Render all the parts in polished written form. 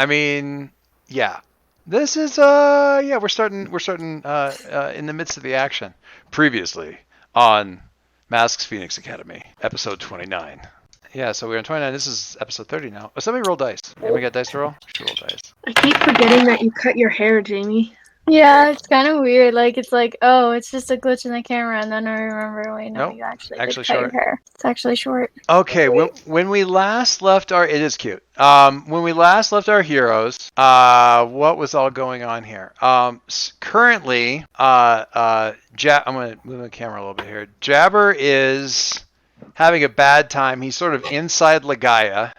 I mean, yeah. This is yeah, we're starting in the midst of the action. Previously on Masks Phoenix Academy, episode 29. Yeah, so we're on 29. This is episode 30 now. Oh, somebody roll dice. Anybody got dice to roll? Should roll dice. I keep forgetting that you cut your hair, Jamie. Yeah, it's kind of weird. Like, it's like, oh, it's just a glitch in the camera, and then I remember, wait, no, Nope. you actually Actually did cut your short. hair. It's actually short. Okay, when we last left our, it is cute. When we last left our heroes, what was all going on here? Currently, I'm gonna move the camera a little bit here. Jabber is having a bad time. He's sort of inside Ligaya.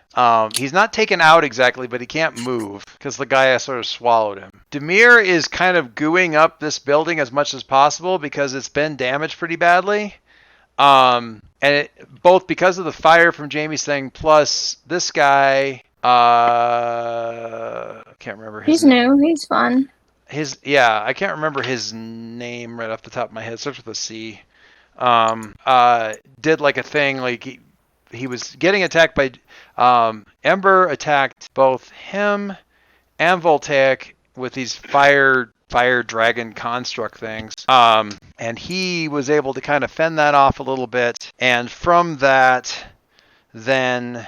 He's not taken out exactly, but he can't move because Ligaya sort of swallowed him. Demir is kind of gooing up this building as much as possible because it's been damaged pretty badly. And both because of the fire from Jamie's thing, plus this guy, I can't remember his name. He's new. He's fun. I can't remember his name right off the top of my head. It starts with a C. Did like a thing like he was getting attacked by Ember attacked both him and Voltaic with these fire dragon construct things. And he was able to kind of fend that off a little bit. And from that, then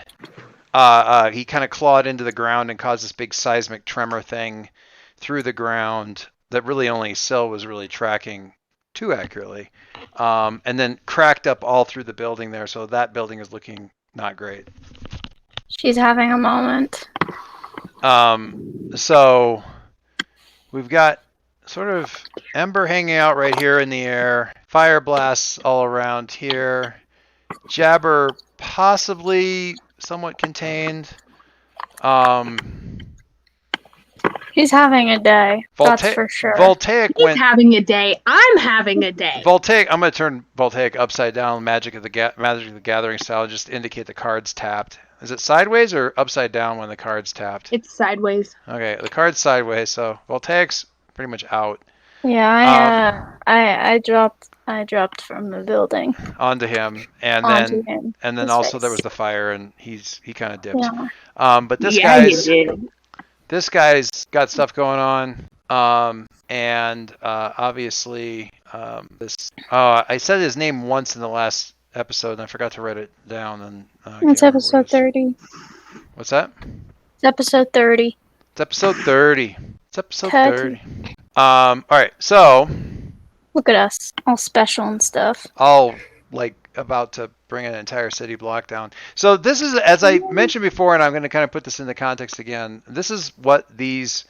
he kind of clawed into the ground and caused this big seismic tremor thing through the ground that really only Syl was really tracking too accurately. And then cracked up all through the building there. So that building is looking not great. She's having a moment. So we've got sort of Ember hanging out right here in the air. Fire blasts all around here. Jabber possibly somewhat contained. He's having a day. That's for sure. Voltaic He's having a day. I'm having a day. Voltaic. I'm going to turn Voltaic upside down, Magic of the Gathering style, just to indicate the card's tapped. Is it sideways or upside down when the card's tapped? It's sideways. Okay, the card's sideways, so Voltaic's pretty much out. Yeah, I dropped from the building onto him, and then also there was the fire, and he kind of dipped. Yeah. But this guy's got stuff going on, and obviously this. I said his name once in the last episode, and I forgot to write it down. And it's episode 30. What's that? It's episode 30. It's episode 30. It's episode 30. All right, so look at us, all special and stuff. All like about to bring an entire city block down. So this is, as I mentioned before, and I'm going to kind of put this into context again. This is what these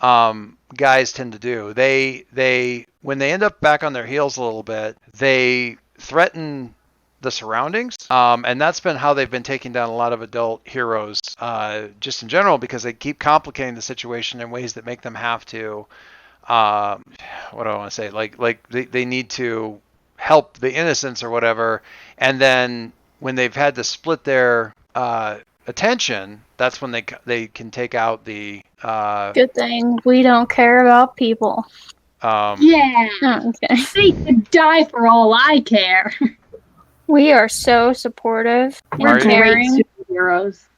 guys tend to do. They when they end up back on their heels a little bit, they threaten the surroundings, and that's been how they've been taking down a lot of adult heroes, just in general, because they keep complicating the situation in ways that make them have to. What do I want to say? Like they need to help the innocents or whatever, and then when they've had to split their attention, that's when they can take out the. Good thing we don't care about people. Yeah. Oh, okay. They could die for all I care. We are so supportive We're and caring. great superheroes.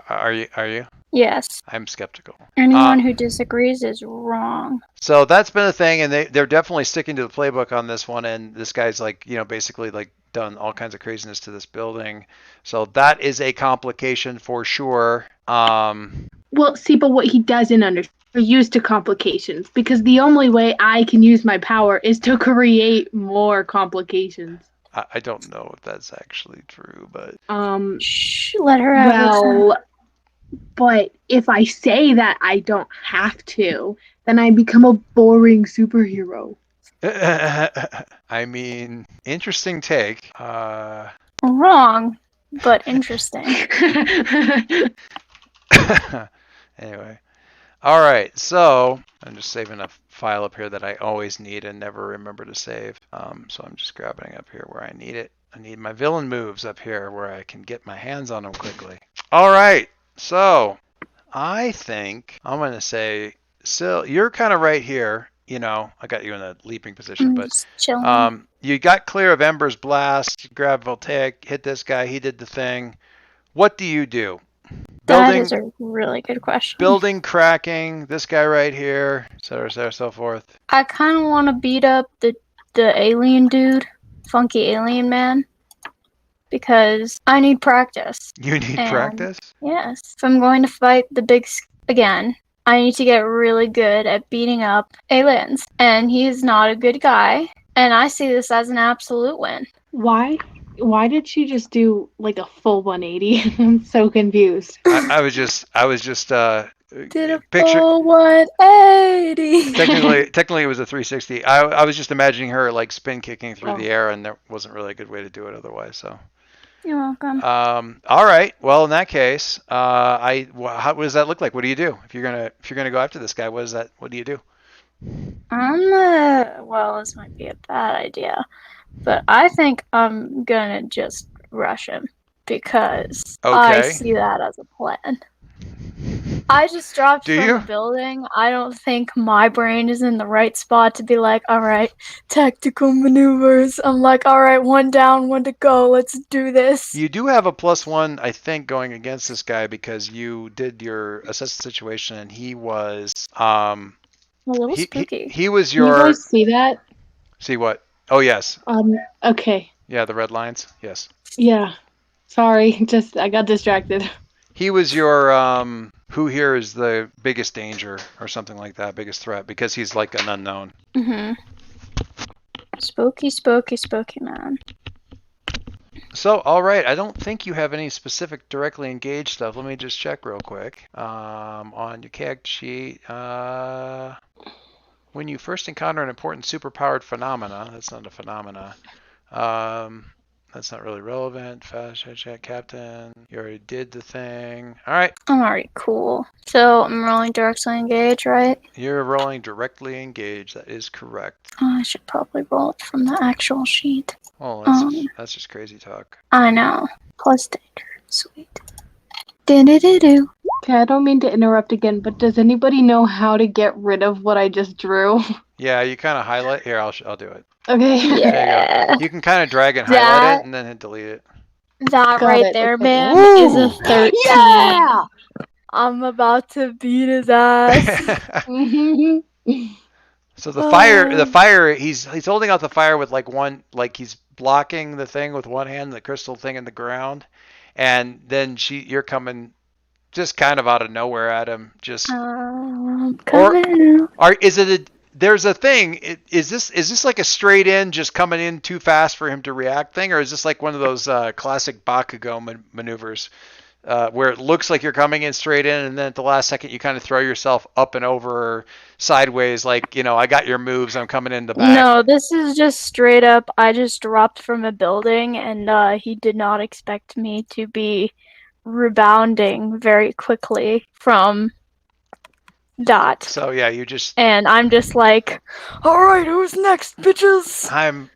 Are you? Yes. I'm skeptical. Anyone who disagrees is wrong. So that's been a thing, and they're definitely sticking to the playbook on this one. And this guy's like, basically like done all kinds of craziness to this building. So that is a complication for sure. Well, see, but what he doesn't understand are used to complications, because the only way I can use my power is to create more complications. I don't know if that's actually true, but shh, let her have well, but if I say that I don't have to, then I become a boring superhero. I mean, interesting take. Wrong, but interesting. Anyway. All right, so I'm just saving a file up here that I always need and never remember to save. So I'm just grabbing up here where I need it. I need my villain moves up here where I can get my hands on them quickly. All right, so I think I'm going to say, Syl, you're kind of right here. I got you in a leaping position, but you got clear of Ember's blast. You grabbed Voltaic, hit this guy. He did the thing. What do you do? That is a really good question. Building cracking, this guy right here, et cetera, so forth. I kind of want to beat up the alien dude, funky alien man, because I need practice. You need practice? Yes. If I'm going to fight the big again, I need to get really good at beating up aliens. And he's not a good guy. And I see this as an absolute win. Why did she just do like a full 180? I'm so confused. I was just Did a picture. full 180. Technically, it was a 360. I was just imagining her like spin kicking through the air, and there wasn't really a good way to do it otherwise. So. You're welcome. All right. Well, in that case, what does that look like? What do you do if you're gonna go after this guy? What do you do? Well, this might be a bad idea, but I think I'm gonna just rush him because I see that as a plan. I just dropped from a building. I don't think my brain is in the right spot to be like, all right, tactical maneuvers. I'm like, all right, 1 down, 1 to go. Let's do this. You do have a +1, I think, going against this guy because you did your assess the situation, and he was a little spooky. He was your. Can you guys see that? See what? Oh yes. Okay. Yeah, the red lines. Yes. Yeah. Sorry, I got distracted. He was your who here is the biggest danger or something like that, biggest threat, because he's like an unknown. Mm-hmm. Spooky, spooky, spooky man. So, all right, I don't think you have any specific directly engaged stuff. Let me just check real quick. On your character sheet, when you first encounter an important superpowered phenomena, that's not a phenomena. That's not really relevant. Fast check, Captain. You already did the thing. All right. I'm already cool. So I'm rolling directly engage, right? You're rolling directly engage. That is correct. Oh, I should probably roll it from the actual sheet. Oh, that's just crazy talk. I know. Plus danger. Sweet. Do-do-do-do. Okay, I don't mean to interrupt again, but does anybody know how to get rid of what I just drew? Yeah, you kind of highlight. Here, I'll do it. Okay. Yeah. There you go. You can kind of drag and highlight it and then hit delete it. That right there, okay. man, Woo! is a 13. Yeah! I'm about to beat his ass. So the fire, he's holding out the fire with like one, like he's blocking the thing with one hand, the crystal thing in the ground, and then you're coming just kind of out of nowhere at him, just. There's a thing. Is this like a straight in, just coming in too fast for him to react thing, or is this like one of those classic Bakugo maneuvers where it looks like you're coming in straight in, and then at the last second you kind of throw yourself up and over or sideways, like, I got your moves, I'm coming in the back? No, this is just straight up. I just dropped from a building, and he did not expect me to be rebounding very quickly from that. So yeah, you just. And I'm just like, all right, who's next, bitches? I'm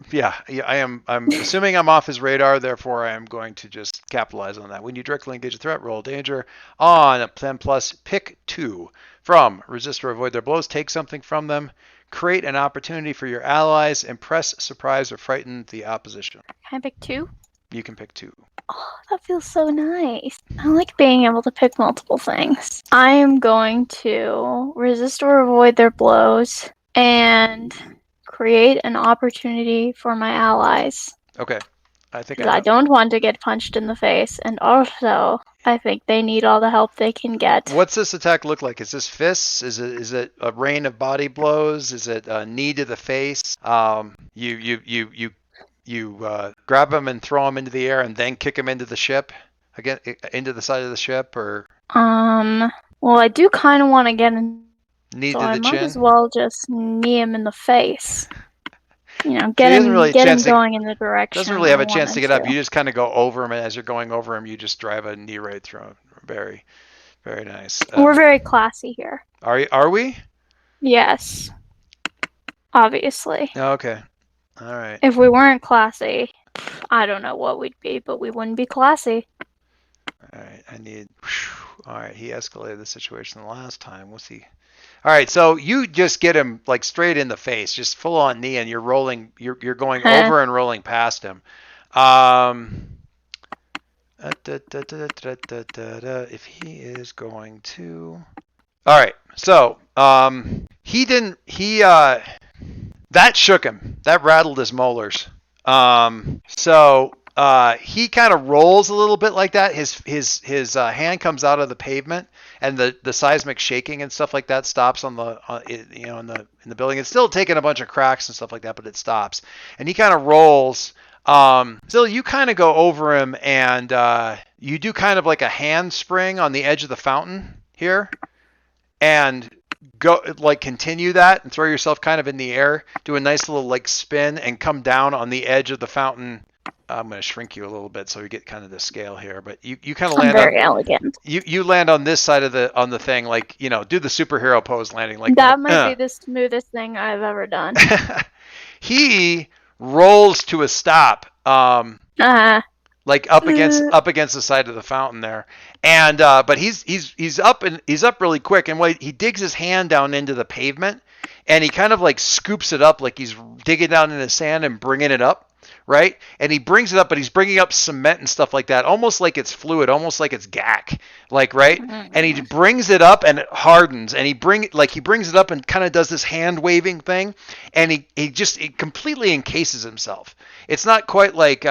assuming I'm off his radar, therefore I am going to just capitalize on that. When you directly engage a threat, roll danger on 10 plus, pick 2 from resist or avoid their blows, take something from them, create an opportunity for your allies, impress, surprise, or frighten the opposition. Can I pick 2? You can pick 2. Oh, that feels so nice. I like being able to pick multiple things. I am going to resist or avoid their blows and create an opportunity for my allies. Okay. I think I don't want to get punched in the face, and also I think they need all the help they can get. What's this attack look like? Is this fists? Is it a rain of body blows? Is it a knee to the face? You grab them and throw them into the air and then kick them into the ship, again into the side of the ship, or. Well, I do kind of want to get in. Knee so to the I chin. might as well just knee him in the face. Get him going in the direction. Doesn't really have a chance to get up. You just kind of go over him, and as you're going over him, you just drive a knee right through him. Very, very nice. We're very classy here. Are we? Yes. Obviously. Okay. All right. If we weren't classy, I don't know what we'd be, but we wouldn't be classy. All right. All right. He escalated the situation the last time. What's he? All right. So you just get him like straight in the face, just full on knee, and you're rolling. You're going over and rolling past him. If he is going to. All right. So he didn't. That shook him. That rattled his molars. He kind of rolls a little bit like that. His hand comes out of the pavement, and the seismic shaking and stuff like that stops on the in the building. It's still taking a bunch of cracks and stuff like that, but it stops. And he kind of rolls. Still, you kind of go over him, and you do kind of like a handspring on the edge of the fountain here, and go like continue that and throw yourself kind of in the air, do a nice little like spin and come down on the edge of the fountain. I'm going to shrink you a little bit so you get kind of the scale here, but you kind of land very elegant. You land on this side of the thing, like, do the superhero pose landing like that. That might be the smoothest thing I've ever done. He rolls to a stop. Like up against the side of the fountain there, and but he's up really quick, and he digs his hand down into the pavement, and he kind of like scoops it up like he's digging down in the sand and bringing it up, right? And he brings it up, but he's bringing up cement and stuff like that, almost like it's fluid, almost like it's gack, like, right? Mm-hmm. And he brings it up and it hardens, and he brings it up and kind of does this hand waving thing, and he completely encases himself. It's not quite like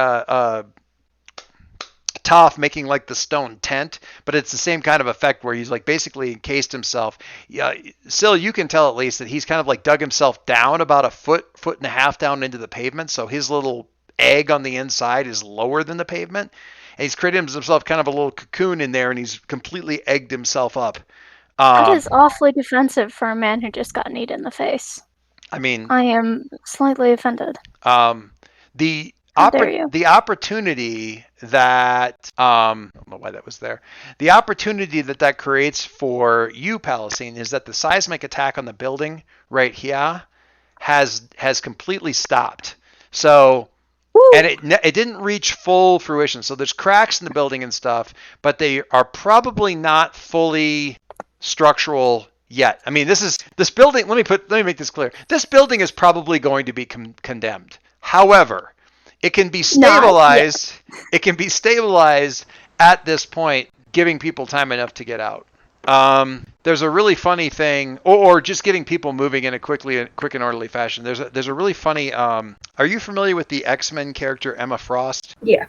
Toph making like the stone tent, but it's the same kind of effect where he's like basically encased himself. Yeah, still you can tell at least that he's kind of like dug himself down about a foot and a half down into the pavement, so his little egg on the inside is lower than the pavement, and he's created himself kind of a little cocoon in there, and he's completely egged himself up. That is awfully defensive for a man who just got kneed in the face. I mean, I am slightly offended. The opportunity that I don't know why that was there. The opportunity that creates for you, Palacine, is that the seismic attack on the building right here has completely stopped. So, and it didn't reach full fruition. So there's cracks in the building and stuff, but they are probably not fully structural yet. I mean, this building. Let me make this clear. This building is probably going to be condemned. However, it can be stabilized. It can be stabilized at this point, giving people time enough to get out. There's a really funny thing, or just getting people moving in a quick and orderly fashion. There's a really funny. Are you familiar with the X-Men character Emma Frost? Yeah.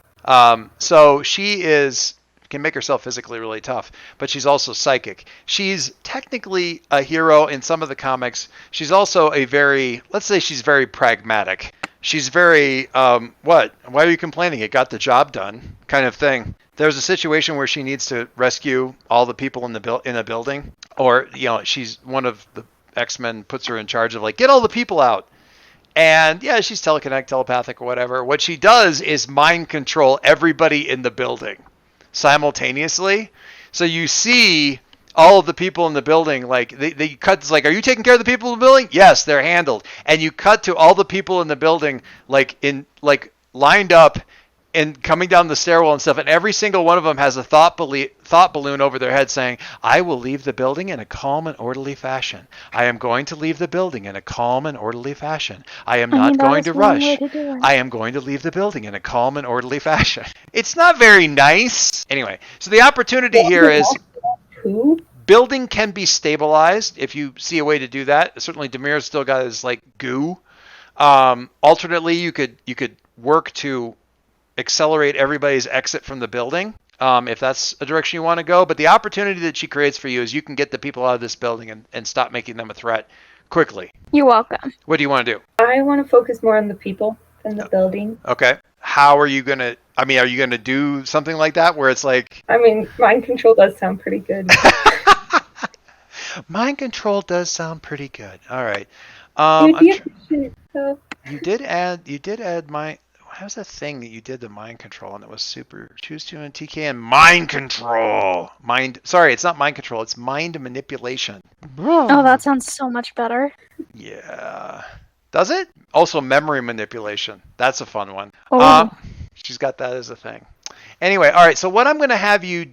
So she can make herself physically really tough, but she's also psychic. She's technically a hero in some of the comics. She's also let's say she's very pragmatic. She's very, what? Why are you complaining? It got the job done, kind of thing. There's a situation where she needs to rescue all the people in a building, or she's one of the X-Men puts her in charge of like get all the people out, and yeah, she's telepathic, or whatever. What she does is mind control everybody in the building simultaneously. So you see all of the people in the building, like they cut. It's like, are you taking care of the people in the building? Yes, they're handled. And you cut to all the people in the building, lined up and coming down the stairwell and stuff. And every single one of them has a thought balloon over their head saying, "I will leave the building in a calm and orderly fashion. I am going to leave the building in a calm and orderly fashion. I am not going to rush. I am going to leave the building in a calm and orderly fashion." It's not very nice. Anyway, so the opportunity here is. Building can be stabilized if you see a way to do that. Certainly, Demir's still got his like goo. Alternately, you could work to accelerate everybody's exit from the building if that's a direction you want to go. But the opportunity that she creates for you is you can get the people out of this building and stop making them a threat quickly. You're welcome. What do you want to do? I want to focus more on the people than the building. Okay. How are you gonna? I mean, are you gonna do something like that where it's like? I mean, mind control does sound pretty good. Mind control does sound pretty good. All right. You did add my. How's that thing that you did the mind control and it was super? Choose to and TK and mind control. Sorry, it's not mind control. It's mind manipulation. Oh, that sounds so much better. Yeah. Does it? Also, memory manipulation. That's a fun one. Oh. She's got that as a thing. Anyway, all right. So what I'm going to have you...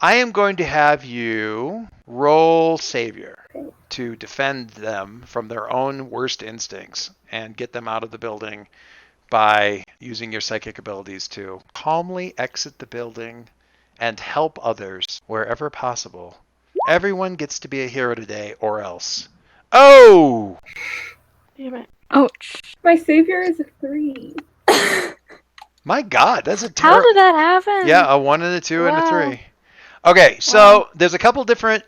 I am going to have you roll Savior to defend them from their own worst instincts and get them out of the building by using your psychic abilities to calmly exit the building and help others wherever possible. Everyone gets to be a hero today, or else. Oh! Damn it. Ouch. My savior is a 3. My God, that's a How terrible... did that happen? Yeah, a 1 and a 2 and a Wow. 3. Okay, so there's a couple different...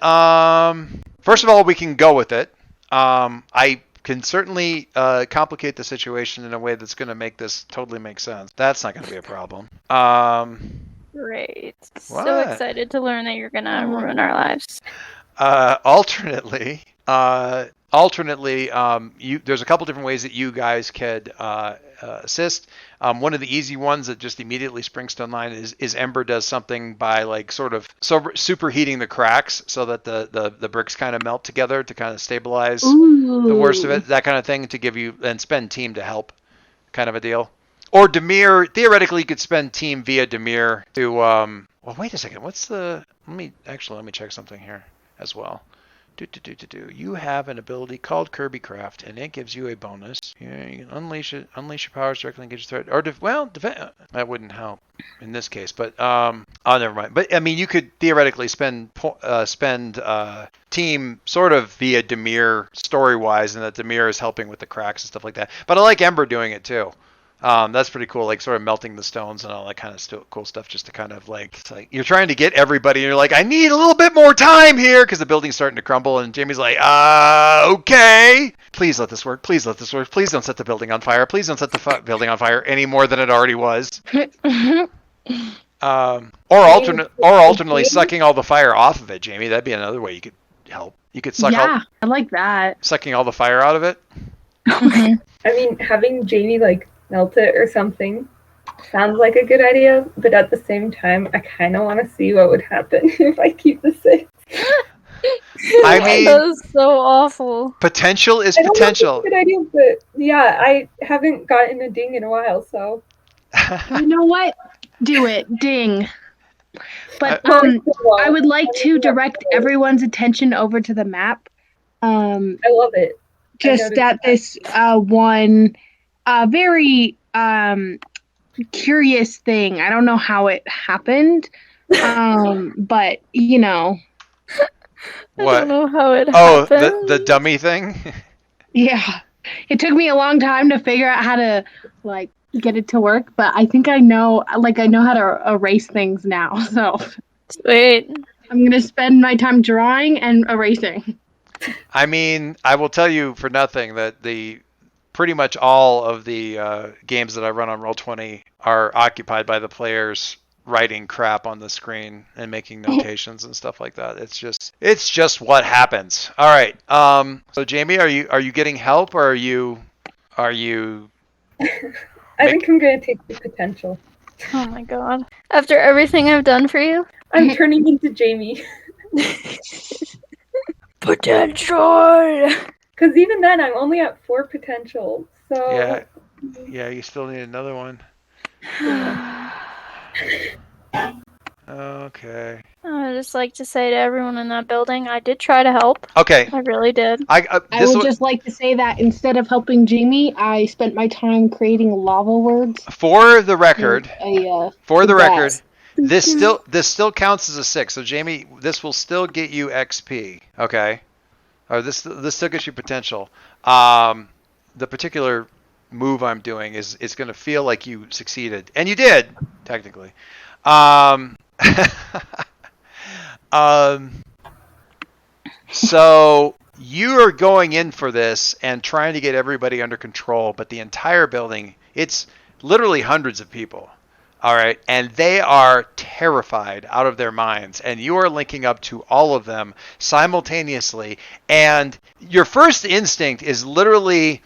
first of all, we can go with it. I can certainly complicate the situation in a way that's going to make this totally make sense. That's not going to be a problem. Great. So What? excited to learn that you're gonna ruin our lives. Alternately, there's a couple different ways that you guys could assist. One of the easy ones that just immediately springs to mind is Ember does something by like sort of superheating the cracks so that the bricks kind of melt together to kind of stabilize the worst of it, that kind of thing, to give you and spend team to help, kind of a deal. Or Demir, theoretically, you could spend team via Demir to. Well, wait a second. What's the? Let me check something here as well. You have an ability called Kirby Craft, and it gives you a bonus. You can unleash your powers directly engage the threat, or that wouldn't help in this case. But never mind. But I mean, you could theoretically spend team sort of via Demir story wise, and that Demir is helping with the cracks and stuff like that. But I like Ember doing it too. That's pretty cool, like sort of melting the stones and all that kind of cool stuff, just to kind of like, it's like you're trying to get everybody and you're like, I need a little bit more time here because the building's starting to crumble, and Jamie's like, okay, please let this work, please don't set the building on fire, please don't set the building on fire any more than it already was. Or alternately sucking all the fire off of it, Jamie. That'd be another way you could help. You could suck I like that. sucking all the fire out of it. I mean, having Jamie like melt it or something sounds like a good idea, but at the same time, I kind of want to see what would happen if I keep the 6. I mean, that is so awful. Potential is I don't potential. know if it's a good idea, but yeah, I haven't gotten a ding in a while, so. You know what? Do it. Ding. But I I would like to direct everyone's attention over to the map. I love it. Just at this one very curious thing. I don't know how it happened, but you know. What? I don't know how it Oh, happened. the dummy thing? Yeah. It took me a long time to figure out how to like get it to work, but I think I know how to erase things now. So Sweet. I'm going to spend my time drawing and erasing. I mean, I will tell you for nothing that pretty much all of the games that I run on Roll20 are occupied by the players writing crap on the screen and making notations and stuff like that. It's just what happens. All right. So Jamie, are you getting help, or are you? I think I'm gonna take the potential. Oh my god. After everything I've done for you? I'm turning into Jamie. Potential! Because even then, I'm only at 4 potential. So Yeah, you still need another one. Okay. I would just like to say to everyone in that building, I did try to help. Okay. I really did. I would just like to say that instead of helping Jamie, I spent my time creating lava words. For the record, this still counts as a 6. So Jamie, this will still get you XP. Okay. Or this still gets you potential. The particular move I'm doing is going to feel like you succeeded, and you did technically. So you are going in for this and trying to get everybody under control, but the entire building, it's literally hundreds of people. All right. And they are terrified out of their minds. And you are linking up to all of them simultaneously. And your first instinct is literally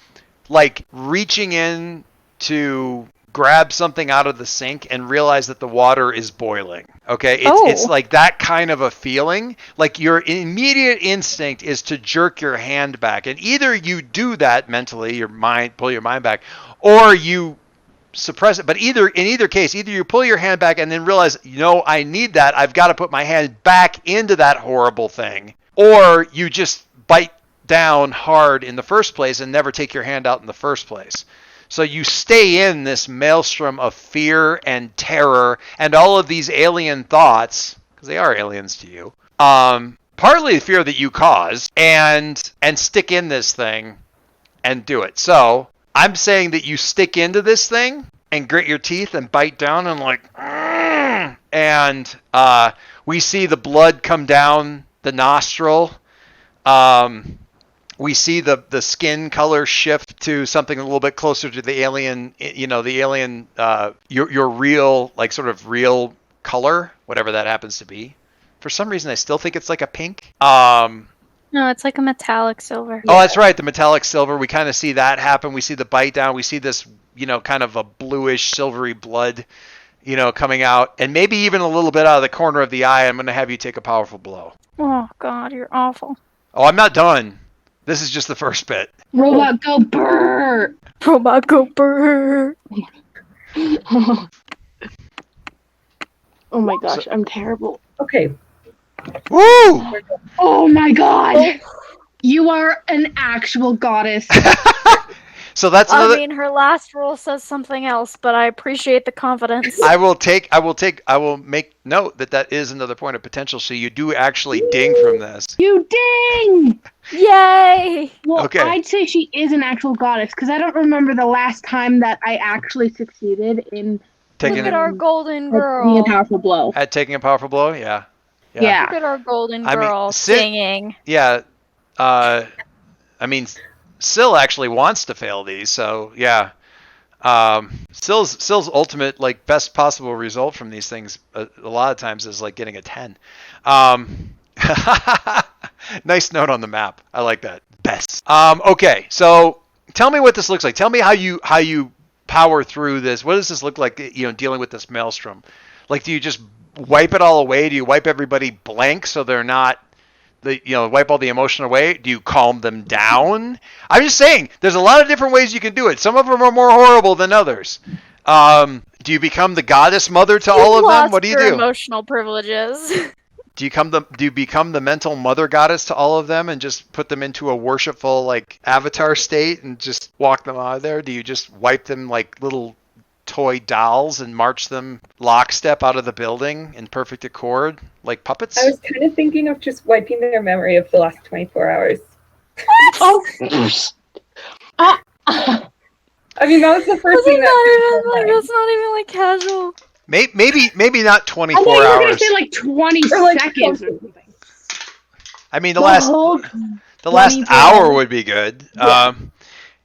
like reaching in to grab something out of the sink and realize that the water is boiling. Okay. It's like that kind of a feeling. Like your immediate instinct is to jerk your hand back. And either you do that mentally, pull your mind back, or you suppress it. But in either case, either you pull your hand back and then realize, I need that. I've got to put my hand back into that horrible thing. Or you just bite down hard in the first place and never take your hand out in the first place. So you stay in this maelstrom of fear and terror and all of these alien thoughts, because they are aliens to you. Partly the fear that you cause, and stick in this thing and do it. So I'm saying that you stick into this thing and grit your teeth and bite down and like, and we see the blood come down the nostril. We see the skin color shift to something a little bit closer to the alien, your real, like sort of real color, whatever that happens to be. For some reason, I still think it's like a pink. No, it's like a metallic silver. Oh, that's right, the metallic silver. We kind of see that happen. We see the bite down. We see this, kind of a bluish, silvery blood, coming out. And maybe even a little bit out of the corner of the eye. I'm going to have you take a powerful blow. Oh, God, you're awful. Oh, I'm not done. This is just the first bit. Robot, go brrr! Robot, go brrr! Oh my gosh, I'm terrible. Okay. Woo! Oh my god! You are an actual goddess. So that's another. I mean, her last rule says something else, but I appreciate the confidence. I will make note that is another point of potential. So you do actually ding from this. You ding! Yay! Well, Okay. I'd say she is an actual goddess, because I don't remember the last time that I actually succeeded in Taking Look at our golden being girl. a powerful blow. at taking a powerful blow. Yeah. Yeah. Look at our golden I mean, girl Sid- singing. Yeah. I mean, Syl actually wants to fail these, so yeah. Syl's ultimate, like, best possible result from these things a lot of times is like getting a 10. Nice note on the map. I like that. Best. Okay, so tell me what this looks like. Tell me how you power through this. What does this look like, dealing with this maelstrom? Like, do you just wipe it all away? Do you wipe everybody blank so they're not, wipe all the emotion away? Do you calm them down? I'm just saying, there's a lot of different ways you can do it. Some of them are more horrible than others. Do you become the goddess mother to all of them? What do you do? Emotional privileges. Do you become the mental mother goddess to all of them and just put them into a worshipful, like, avatar state and just walk them out of there? Do you just wipe them like little toy dolls and march them lockstep out of the building in perfect accord like puppets? I was kind of thinking of just wiping their memory of the last 24 hours. Oh! I mean, that was the first thing That's not even like casual. Maybe not I 24 thought you were hours. going to say like 20 Or, like, seconds or something. I mean, the last whole hour 24 would be good. Yeah.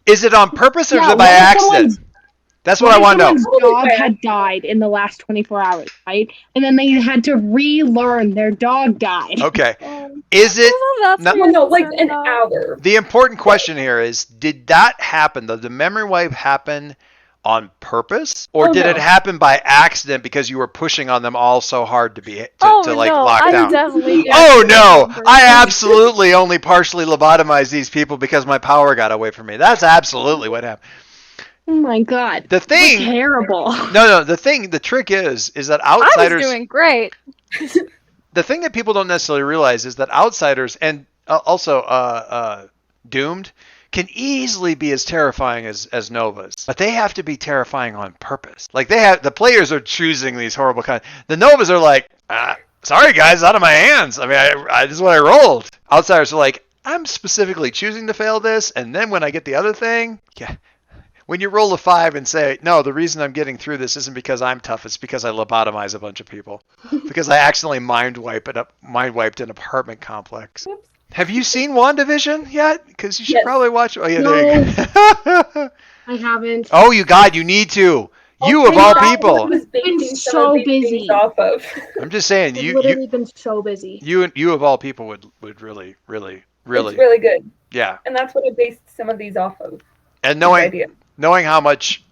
Is it on purpose or is Yeah, it by what if accident? someone's- That's what I want to know. Someone's dog had died in the last 24 hours, right? And then they had to relearn their dog died. Okay. Is it That's No- what I'm No, like concerned an about. hour. the important question here is, did that happen? Did the memory wipe happen on purpose, or Oh, did no. it happen by accident because you were pushing on them all so hard to Oh, like no, lock I down? definitely Oh no! remember. I absolutely only partially lobotomized these people because my power got away from me. That's absolutely what happened. Oh my god. The thing, We're terrible. the trick is that I was outsiders. doing great. The thing that people don't necessarily realize is that outsiders and also doomed can easily be as terrifying as Novas, but they have to be terrifying on purpose. Like the players are choosing these horrible kinds. The Novas are like, sorry guys, out of my hands. I mean, I this is what I rolled. Outsiders are like, I'm specifically choosing to fail this, and then when I get the other thing, yeah. When you roll a 5 and say, no, the reason I'm getting through this isn't because I'm tough, it's because I lobotomize a bunch of people. Because I accidentally mind wiped an apartment complex. Whoops. Have you seen WandaVision yet? Because you should Yes. probably watch. Oh yeah, there you go. I haven't. Oh, you need to. You of all people. Was basing been some so of these busy. things off of. I'm just saying, I've you literally been so busy. you of all people would really, It's really good, yeah. and that's what I based some of these off of. And This idea. knowing how much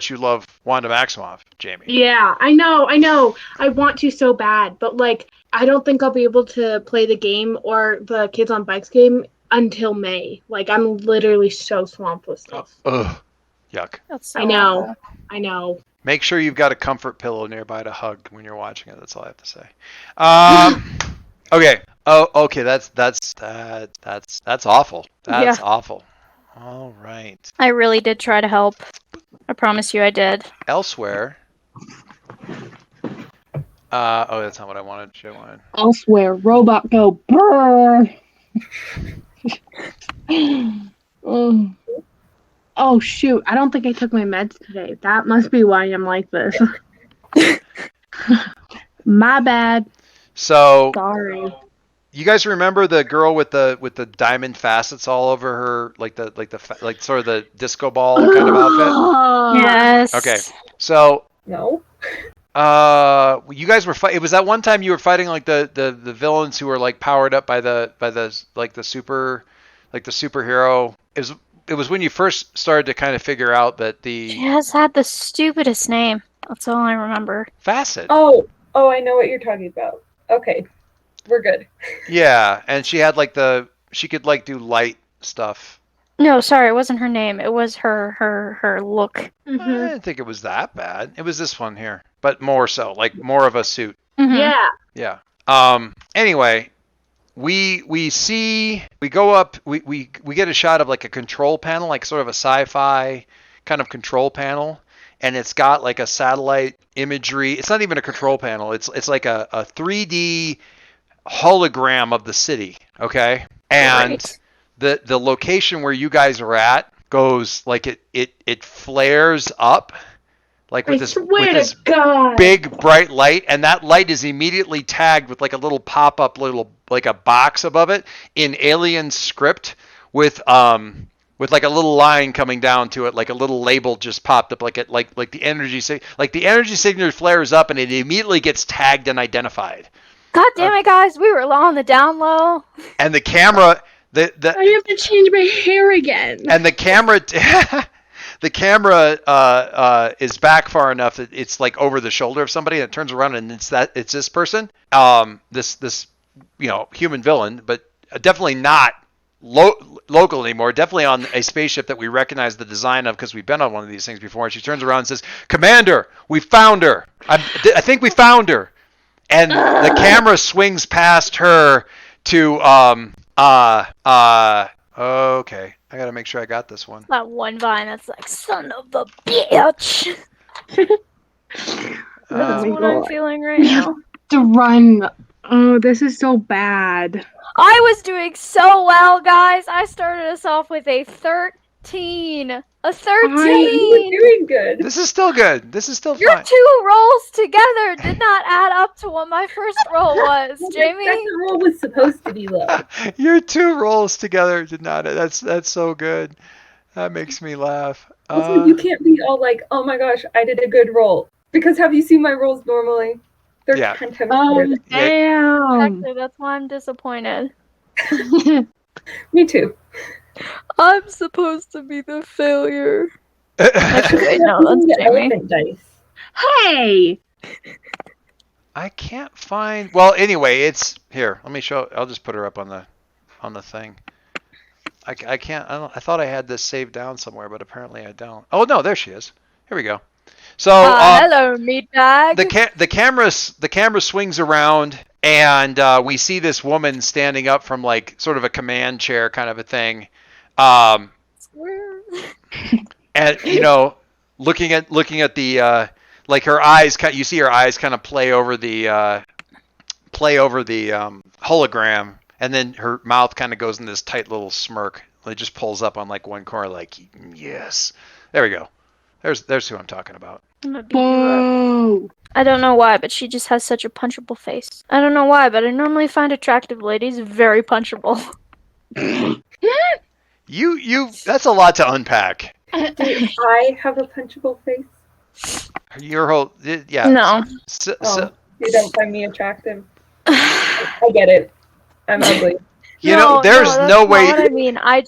you love Wanda Maximoff, Jamie. Yeah, I know. I want to so bad, but like, I don't think I'll be able to play the game or the Kids on Bikes game until May. Like, I'm literally so swamped with stuff. Ugh, yuck. That's so I know. awful. I know. Make sure you've got a comfort pillow nearby to hug when you're watching it. That's all I have to say. Okay. Oh, okay. That's awful. That's Yeah. awful. All right. I really did try to help. I promise you I did. Elsewhere. Oh, that's not what I wanted. Shit, I wanted. Elsewhere, robot go brrr. Oh shoot! I don't think I took my meds today. That must be why I'm like this. My bad. So. Sorry. You guys remember the girl with the diamond facets all over her, like sort of the disco ball kind of outfit? Yes. Okay. So. No. You guys were it was that one time you were fighting like the villains who were like powered up by the superhero. It was when you first started to kind of figure out that She has had the stupidest name. That's all I remember. Facet. Oh, I know what you're talking about. Okay, we're good. Yeah, and she had like she could like do light stuff. No, sorry, it wasn't her name. It was her look. I didn't think it was that bad. It was this one here, but more so, like more of a suit. Yeah. Yeah. Anyway, we go up. We get a shot of like a control panel, like sort of a sci-fi kind of control panel, and it's got like a satellite imagery. It's not even a control panel. It's like a 3D hologram of the city. Okay, and the location where you guys are at goes like it flares up like with this big bright light, and that light is immediately tagged with like a little pop-up like a box above it in alien script with like a little line coming down to it, like a little label just popped up, like the energy signature flares up and it immediately gets tagged and identified. God damn it, guys, we were on the down low. And the camera I have to change my hair again. And the camera the camera is back far enough that it's like over the shoulder of somebody, and it turns around and it's this person, this human villain, but definitely not local anymore, definitely on a spaceship that we recognize the design of because we've been on one of these things before. And she turns around and says, "Commander, we found her. I think we found her." And the camera swings past her to okay, I gotta make sure I got this one. That one vine that's like, son of a bitch. That's what I'm feeling right now. To run. Oh, this is so bad. I was doing so well, guys. I started us off with a 13. A 13. You're doing good. This is still good. This is still Your fine. two rolls together did not add up to what my first roll was, Jamie. The second roll was supposed to be low. Your two rolls together did not. That's so good. That makes me laugh. Also, you can't be all like, "Oh my gosh, I did a good roll." Because have you seen my rolls normally? They're 10 times better. Damn. Actually, that's why I'm disappointed. Me too. I'm supposed to be the failure. Actually, no, that's Jamie. Elephant dice. Hey! I can't find. Well, anyway, it's here. Let me show. I'll just put her up on the thing. I can't. I thought I had this saved down somewhere, but apparently I don't. Oh no, there she is. Here we go. So hello, meatbag. The camera swings around, and we see this woman standing up from like sort of a command chair kind of a thing, and looking at the like her eyes. You see her eyes kind of play over the hologram, and then her mouth kind of goes in this tight little smirk. It just pulls up on like one corner, like yes. There we go. There's who I'm talking about. Whoa! I don't know why, but she just has such a punchable face. I don't know why, but I normally find attractive ladies very punchable. You that's a lot to unpack. Do I have a punchable face? Your whole yeah. No. You don't find me attractive? I get it. I'm ugly. There's no way. Not what I mean, I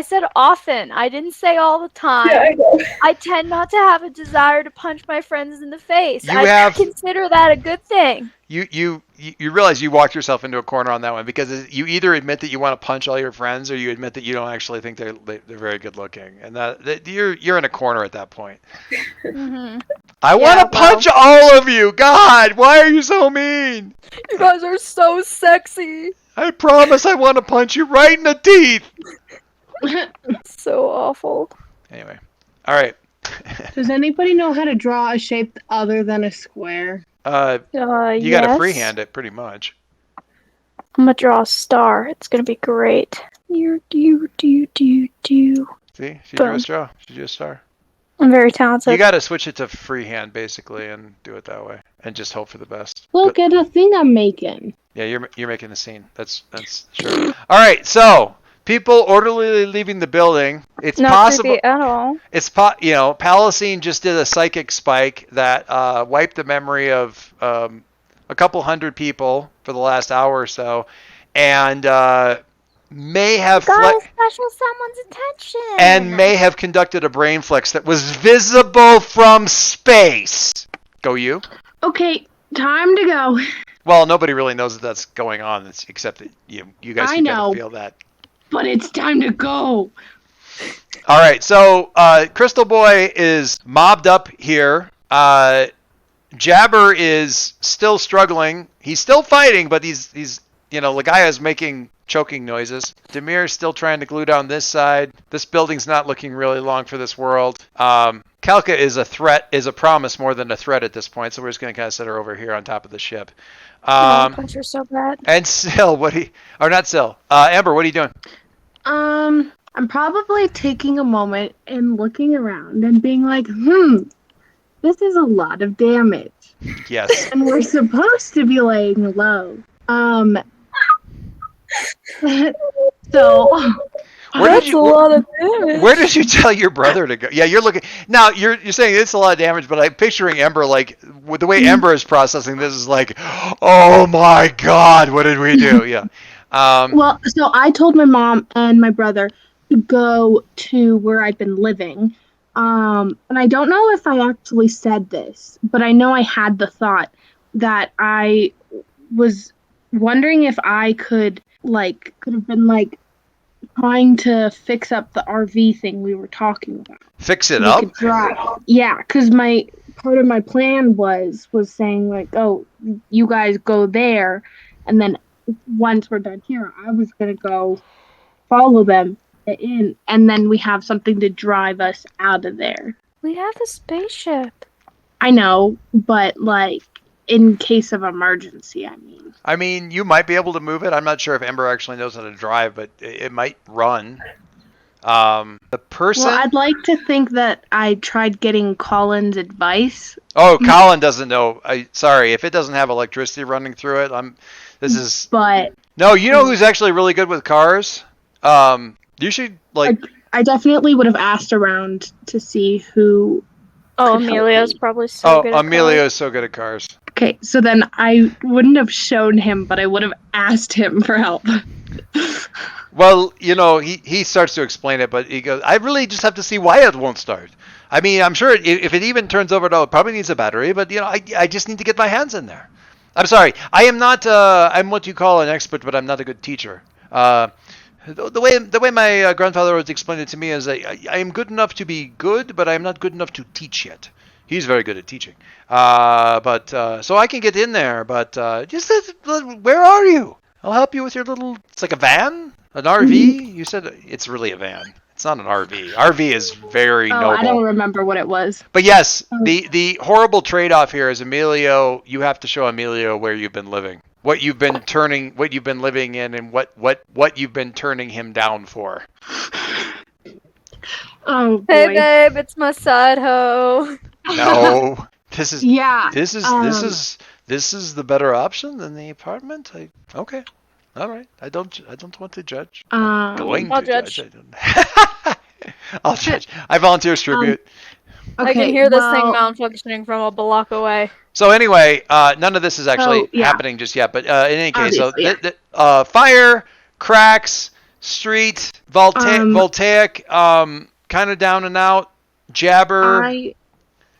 said often. I didn't say all the time. Yeah, I know. I tend not to have a desire to punch my friends in the face. I consider that a good thing. You realize you walked yourself into a corner on that one because you either admit that you want to punch all your friends or you admit that you don't actually think they're very good looking, and that you're in a corner at that point. Mm-hmm. I want to punch all of you. God, why are you so mean? You guys are so sexy. I promise I want to punch you right in the teeth. So awful. Anyway, all right. Does anybody know how to draw a shape other than a square? You got Yes. to freehand it pretty much. I'm gonna draw a star. It's gonna be great. Do. See, she drew a star. She drew a star. I'm very talented. You got to switch it to freehand basically and do it that way, and just hope for the best. Look at the thing I'm making. Yeah, you're making the scene. That's sure. All right, so people orderly leaving the building. It's not possible. creepy at all. It's Palacine just did a psychic spike that wiped the memory of a couple hundred people for the last hour or so, and may have special someone's attention and may have conducted a brain flex that was visible from space. Go you. Okay, time to go. Well, nobody really knows that that's going on, except that you guys can kind of feel that. But it's time to go. All right, so Crystal Boy is mobbed up here. Jabber is still struggling. He's still fighting, but he's Legaya's making choking noises. Demir's still trying to glue down this side. This building's not looking really long for this world. Kalka is a promise more than a threat at this point, so we're just going to kind of set her over here on top of the ship. punch her so bad. And Syl, Amber, what are you doing? I'm probably taking a moment and looking around and being like, this is a lot of damage. Yes. And we're supposed to be laying low. So That's a lot of damage. Where did you tell your brother to go? Yeah, you're looking now. You're saying it's a lot of damage, but I'm picturing Ember like with the way Ember is processing this is like, oh my god, what did we do? Yeah. Well, so I told my mom and my brother to go to where I've been living. And I don't know if I actually said this, but I know I had the thought that I was wondering if I could have been trying to fix up the RV thing we were talking about. Fix it up? Yeah, because part of my plan was saying oh, you guys go there, and then once we're done here, I was gonna go follow them in, and then we have something to drive us out of there. We have a spaceship. I know, but in case of emergency, I mean, you might be able to move it. I'm not sure if Ember actually knows how to drive, but it might run. The person. Well, I'd like to think that I tried getting Colin's advice. Oh, Colin doesn't know. Sorry, if it doesn't have electricity running through it, But no, you know who's actually really good with cars? You should I definitely would have asked around to see who. Oh, Emilio's probably so good at cars. Emilio's so good at cars. Okay, so then I wouldn't have shown him, but I would have asked him for help. Well, he starts to explain it, but he goes, I really just have to see why it won't start. I mean, I'm sure if it even turns over, it probably needs a battery, but, I just need to get my hands in there. I'm sorry. I am not, I'm what you call an expert, but I'm not a good teacher. The way my grandfather always explained it to me is I am good enough to be good, but I am not good enough to teach yet. He's very good at teaching. So I can get in there, but where are you? I'll help you with your little, it's like a van? An RV? You said it's really a van. It's not an RV. RV is very noble. I don't remember what it was. But yes, the horrible trade-off here is Emilio, you have to show Emilio where you've been living. What you've been living in, and what you've been turning him down for. Oh boy. Hey babe, it's my side hoe. No. This is This is the better option than the apartment? Okay. All right. I don't want to judge. I'll judge. I'll judge. I volunteer as tribute. Okay, I can hear this thing malfunctioning from a block away. So anyway, none of this is actually happening just yet. But in any case, fire, cracks, street, voltaic, kind of down and out, jabber. I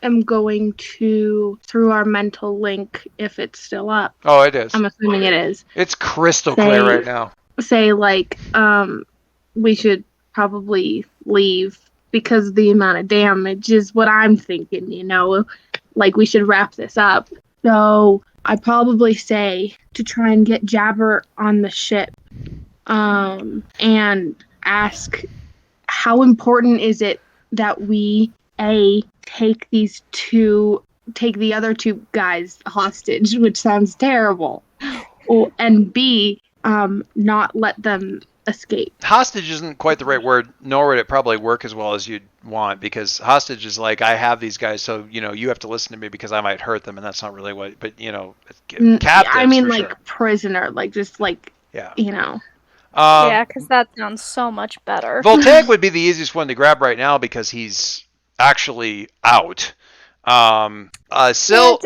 am going to, through our mental link, if it's still up. Oh, it is. I'm assuming it is. It's crystal clear right now. Say we should probably leave. Because the amount of damage is what I'm thinking, we should wrap this up. So I probably say to try and get Jabber on the ship, and ask how important is it that we take the other two guys hostage, which sounds terrible, and B, not let them escape. Hostage isn't quite the right word, nor would it probably work as well as you'd want, because hostage is like, I have these guys, so you have to listen to me because I might hurt them, and that's not really what. But captives. I mean, for like sure. Prisoner, like just like yeah. Yeah, because that sounds so much better. Voltaic would be the easiest one to grab right now because he's actually out. Syl,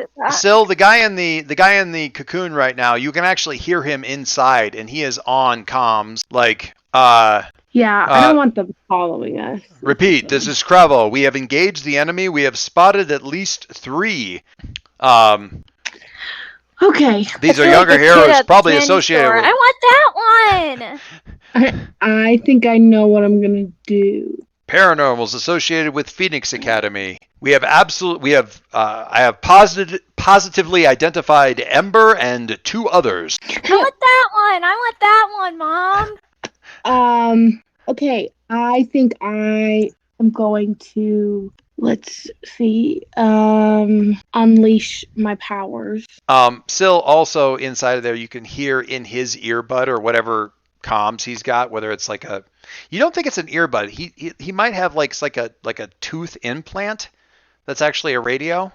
the guy in the cocoon right now, you can actually hear him inside, and he is on comms. Like, yeah, I don't want them following us. Repeat, this is Cravo. We have engaged the enemy. We have spotted at least 3. Okay. These are younger heroes, probably associated with. I want that one. I think I know what I'm gonna do. Paranormals associated with Phoenix Academy. I have positively identified Ember and 2 others. I want that one, Mom. Okay. I think I am going to, let's see, unleash my powers. Syl, also inside of there, you can hear in his earbud or whatever comms he's got, whether it's like a, you don't think it's an earbud. He might have like a tooth implant that's actually a radio.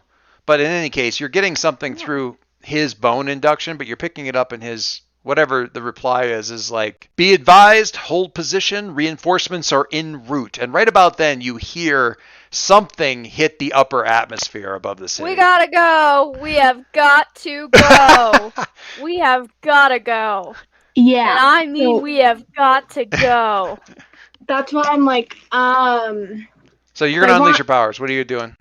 But in any case, you're getting something through his bone induction, but you're picking it up in his, whatever the reply is like, be advised, hold position, reinforcements are en route. And right about then, you hear something hit the upper atmosphere above the city. We gotta go. We have got to go. We have gotta go. Yeah. And I mean, we have got to go. That's why I'm like, So you're going to unleash your powers. What are you doing?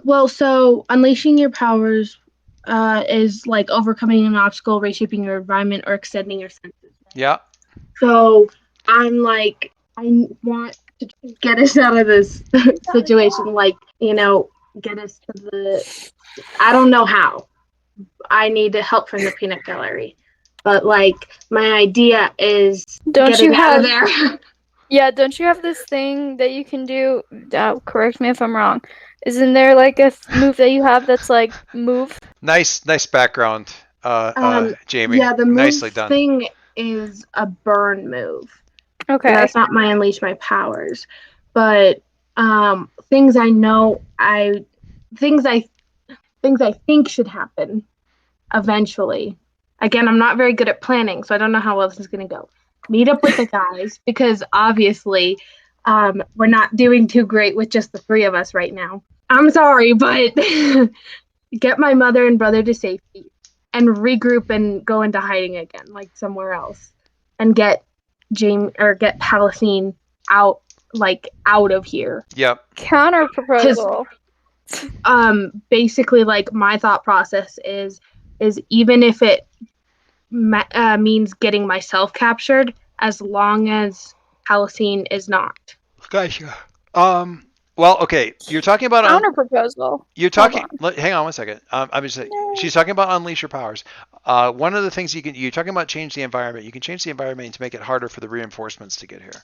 Well, so unleashing your powers is like overcoming an obstacle, reshaping your environment, or extending your senses. Yeah. So I'm like, I want to get us out of this situation. Like, get us to the, I don't know how. I need help from the peanut gallery. But like, my idea is getting out of there. Yeah, don't you have this thing that you can do? Correct me if I'm wrong. Isn't there like a move that you have that's like move? Nice background, Jamie. Yeah, the move nicely done. Thing is a burn move. Okay. So that's not my unleash my powers, but things I know, things I think should happen eventually. Again, I'm not very good at planning, so I don't know how well this is going to go. Meet up with the guys, because obviously we're not doing too great with just the 3 of us right now. I'm sorry, but get my mother and brother to safety and regroup and go into hiding again, like somewhere else, and get Palestine out of here. Yep. Counter proposal. Basically, like, my thought process is even if it means getting myself captured, as long as Palestine is not. Gotcha. Well, okay. You're talking about counter proposal. You're talking. Hang on one second. I'm just saying. She's talking about unleash your powers. One of the things you're talking about change the environment. You can change the environment to make it harder for the reinforcements to get here.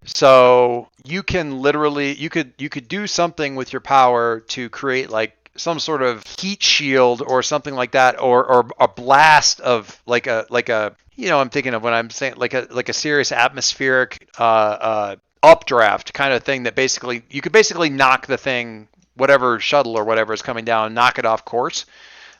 So you can literally you could do something with your power to create like some sort of heat shield or something like that, or a blast of like a I'm thinking of when I'm saying like a serious atmospheric updraft kind of thing that basically you could basically knock the thing, whatever shuttle or whatever is coming down, knock it off course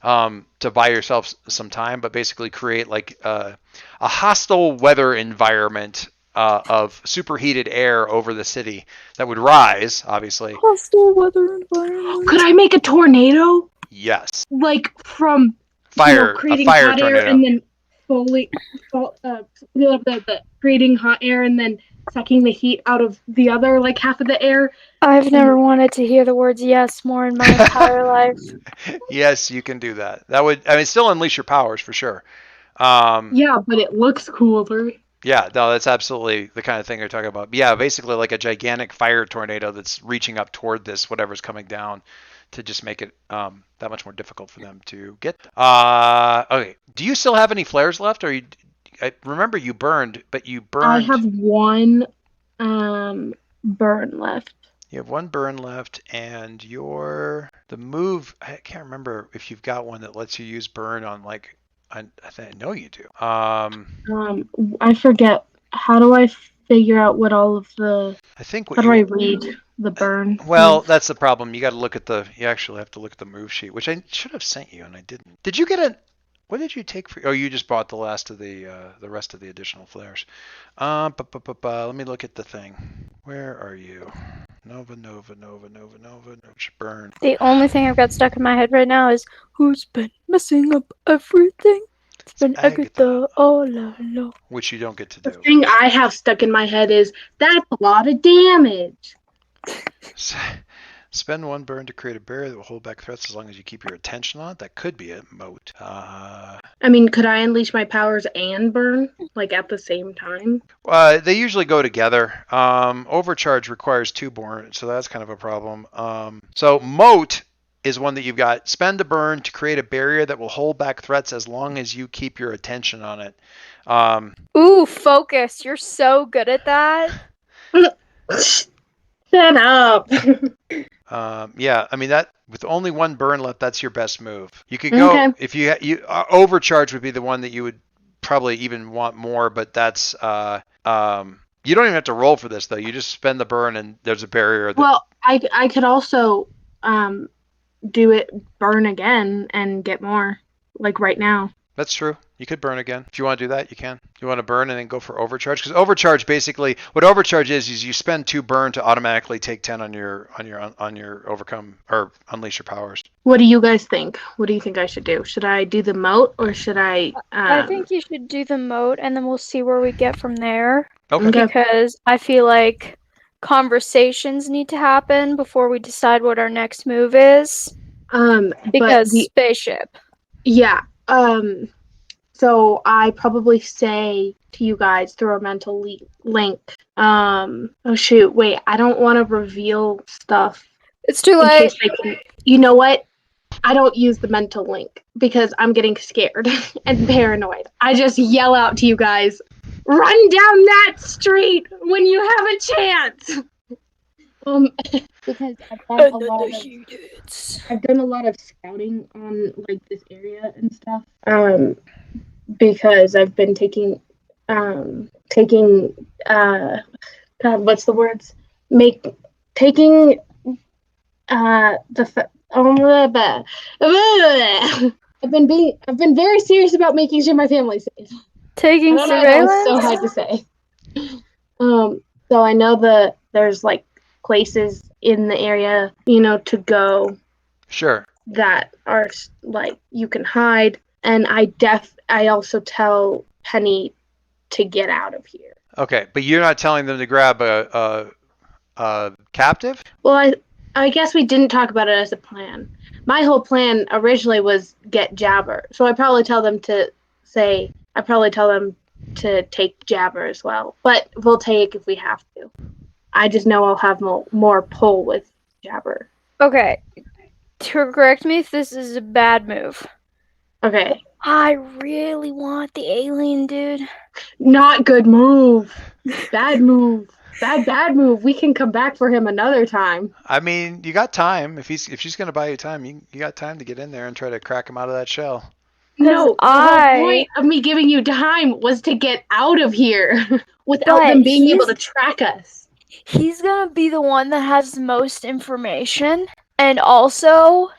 to buy yourself some time, but basically create like a hostile weather environment of superheated air over the city that would rise, obviously. Hostile weather environment. Could I make a tornado? Yes. Like from fire, creating a fire hot tornado. air and then creating hot air and then sucking the heat out of the other like half of the air. I've never wanted to hear the words yes more in my entire life. Yes, you can do that. That would, still unleash your powers for sure. Yeah, but it looks cooler. Yeah, no, that's absolutely the kind of thing you're talking about. Yeah, basically like a gigantic fire tornado that's reaching up toward this, whatever's coming down, to just make it that much more difficult for them to get. Okay, do you still have any flares left? Or I remember you burned, but you burned. I have one burn left. You have 1 burn left, and the move. I can't remember if you've got one that lets you use burn on like. I know you do. I forget. How do I figure out what all of the? I think how do I read the burn? Well, that's the problem. You got to look at you actually have to look at the move sheet, which I should have sent you, and I didn't. Did you get what did you take for? Oh, you just bought the rest of the additional flares. Let me look at the thing. Where are you? Nova, burn. The only thing I've got stuck in my head right now is who's been messing up everything? It's been Agatha all along. Which you don't get to do. The thing I have stuck in my head is that's a lot of damage. Spend 1 burn to create a barrier that will hold back threats as long as you keep your attention on it. That could be a moat. I mean, could I unleash my powers and burn, like, at the same time? They usually go together. Overcharge requires 2 burn, so that's kind of a problem. So moat is one that you've got. Spend a burn to create a barrier that will hold back threats as long as you keep your attention on it. Ooh, focus. You're so good at that. Shut up. Yeah, I mean that with only 1 burn left, that's your best move. You could go if you overcharge would be the one that you would probably even want more, but that's you don't even have to roll for this though. You just spend the burn and there's a barrier. Well, I could also do it burn again and get more, like right now. That's true. You could burn again. If you want to do that, you can. You want to burn and then go for overcharge? Because overcharge basically, what overcharge is you spend 2 burn to automatically take 10 on your overcome or unleash your powers. What do you guys think? What do you think I should do? Should I do the moat or should I? I think you should do the moat and then we'll see where we get from there. Okay. Because I feel like conversations need to happen before we decide what our next move is. Because spaceship. Yeah. So I probably say to you guys through a mental link. Oh shoot! Wait, I don't want to reveal stuff. It's too late. You know what? I don't use the mental link because I'm getting scared and paranoid. I just yell out to you guys, "Run down that street when you have a chance!" Because I've done a lot of scouting on like this area and stuff. Because I've been taking God, what's the words? Taking I've been very serious about making sure my family's safe. Taking surveillance? That was so hard to say. So I know there's like places in the area, to go. Sure. That are like you can hide, and I also tell Penny to get out of here. Okay, but you're not telling them to grab a captive? Well, I guess we didn't talk about it as a plan. My whole plan originally was get Jabber, so I probably tell them to take Jabber as well. But we'll take if we have to. I just know I'll have more pull with Jabber. Okay. To correct me if this is a bad move. Okay. I really want the alien dude. Not good move. Bad move. Bad move. We can come back for him another time. I mean, you got time. If she's going to buy you time, you got time to get in there and try to crack him out of that shell. No, the point of me giving you time was to get out of here without them being able to track us. He's going to be the one that has the most information. And also,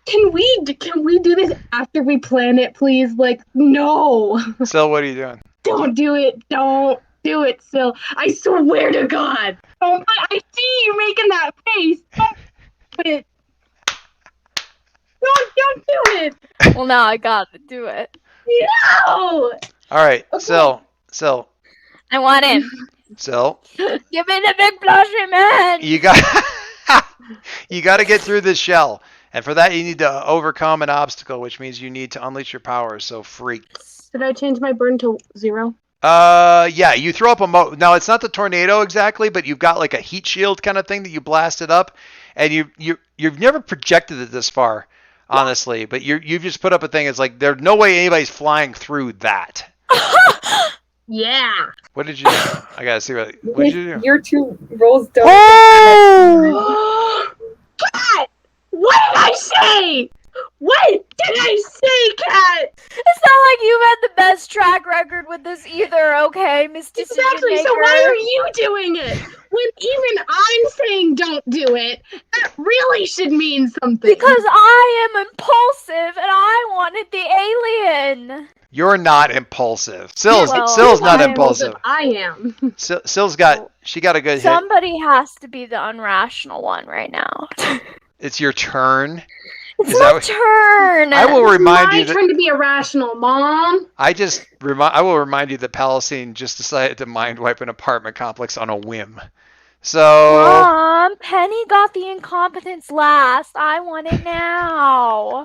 can we do this after we plan it, please? Like, no. Sil, what are you doing? Don't do it. Don't do it, Sil. I swear to God. I see you making that face. Don't do it. Don't do it. Well, now I gotta do it. No. All right, okay. Sil. I want him. Sil. Give me the big blushy man. You got to get through this shell. And for that, you need to overcome an obstacle, which means you need to unleash your powers. So freak. Did I change my burn to 0? Yeah, you throw up a now it's not the tornado exactly, but you've got like a heat shield kind of thing that you blasted up, and you've never projected it this far, honestly. But you've just put up a thing. It's like there's no way anybody's flying through that. Yeah. What did you do? I gotta see what did you do? Your 2 rolls don't. Oh! Cat! What did I say? What did I say, Cat? It's not like you've had the best track record with this either, okay, Miss Decision Exactly. Maker? So why are you doing it? When even I'm saying don't do it, that really should mean something. Because I am impulsive and I wanted the alien. You're not impulsive. Sill's Well, not impulsive. I am. Sill's got a good hit. Somebody has to be the unrational one right now. It's your turn. It's my turn. I will remind you my turn to be irrational, Mom. I will remind you that Palestine just decided to mind wipe an apartment complex on a whim. So Mom, Penny got the incompetence last. I want it now.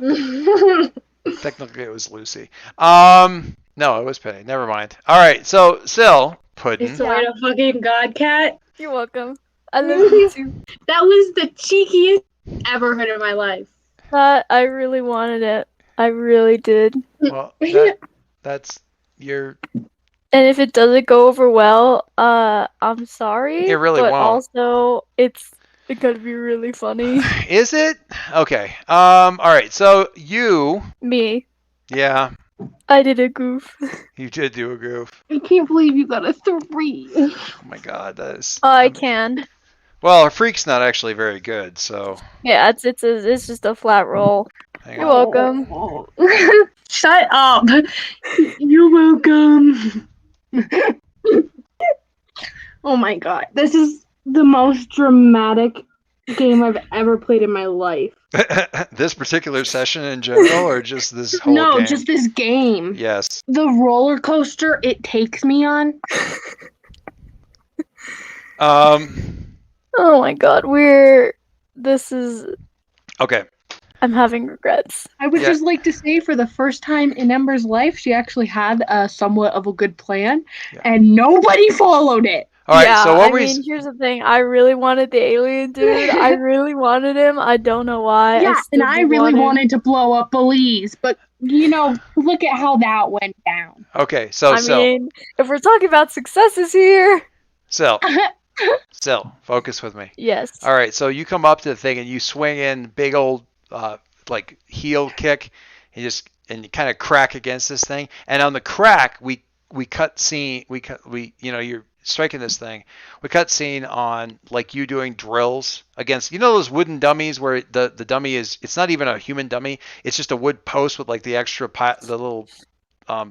technically it was Lucy. No, it was Penny. Never mind. All right, so Sill, Puddin'. I swear to fucking God, Cat. You're welcome. I love you too. That was the cheekiest ever heard in my life. I really wanted it. I really did. Well, that's your. And if it doesn't go over well, I'm sorry. It really but won't. Also, it's gonna be really funny. Is it? Okay. All right. So you. Me. Yeah. I did a goof. You did do a goof. I can't believe you got a 3. Oh my God, that is. I can. Well, a freak's not actually very good, so. Yeah, it's just a flat roll. Hang You're on. welcome. Shut up. You're welcome. Oh my God. This is the most dramatic game I've ever played in my life. This particular session in general, or just this whole game? No, just this game. Yes. The roller coaster it takes me on. Oh my God, this is. Okay. I'm having regrets. I would just like to say, for the first time in Ember's life, she actually had somewhat of a good plan, and nobody followed it. All right. Yeah, So I mean, here's the thing. I really wanted the alien dude. I really wanted him. I don't know why. Yeah, and I really wanted to blow up Belize, but look at how that went down. Okay. So I mean, if we're talking about successes here. Still, focus with me. Yes. All right. So you come up to the thing and you swing in big old like heel kick, and you kind of crack against this thing. And on the crack, we cut scene. You're striking this thing. We cut scene on like you doing drills against those wooden dummies where the dummy it's not even a human dummy. It's just a wood post with like the extra the little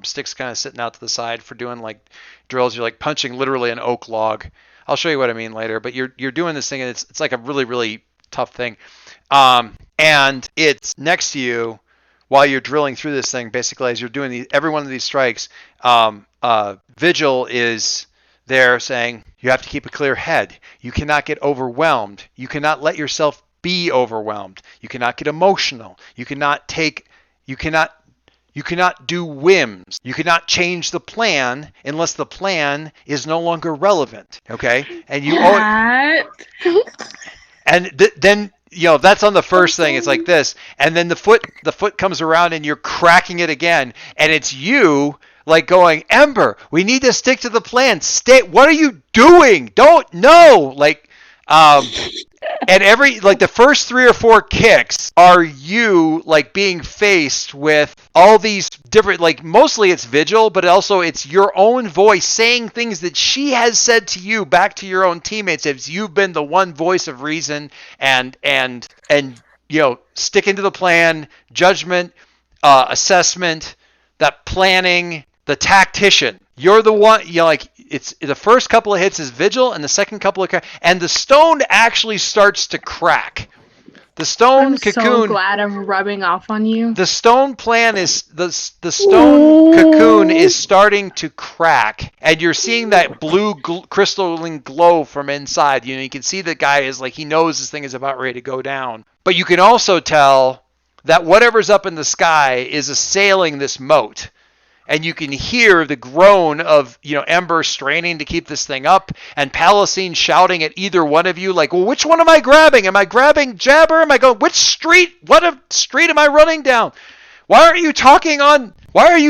sticks kind of sitting out to the side for doing like drills. You're like punching literally an oak log. I'll show you what I mean later. But you're doing this thing, and it's like a really, really tough thing. And it's next to you while you're drilling through this thing. Basically, as you're doing every one of these strikes, Vigil is there saying you have to keep a clear head. You cannot get overwhelmed. You cannot let yourself be overwhelmed. You cannot get emotional. You cannot do whims. You cannot change the plan unless the plan is no longer relevant. Okay? And you then that's on the first thing. It's like this, and then the foot comes around and you're cracking it again, and it's you like going, Ember, we need to stick to the plan. What are you doing? Don't know. Like, and the first 3 or 4 kicks are you like being faced with all these different, like mostly it's Vigil, but also it's your own voice saying things that she has said to you back to your own teammates as you've been the one voice of reason and sticking to the plan, judgment, assessment, that planning, the tactician. You're the one, it's the first couple of hits is Vigil, and the second couple of and the stone actually starts to crack. The stone cocoon. I'm so glad I'm rubbing off on you. The stone plan is the stone cocoon is starting to crack, and you're seeing that blue crystalline glow from inside. You can see the guy is like, he knows this thing is about ready to go down. But you can also tell that whatever's up in the sky is assailing this moat. And you can hear the groan of, Ember straining to keep this thing up, and Palestine shouting at either one of you, like, well, which one am I grabbing? Am I grabbing Jabber? Am I going, which street? What street am I running down? Why are you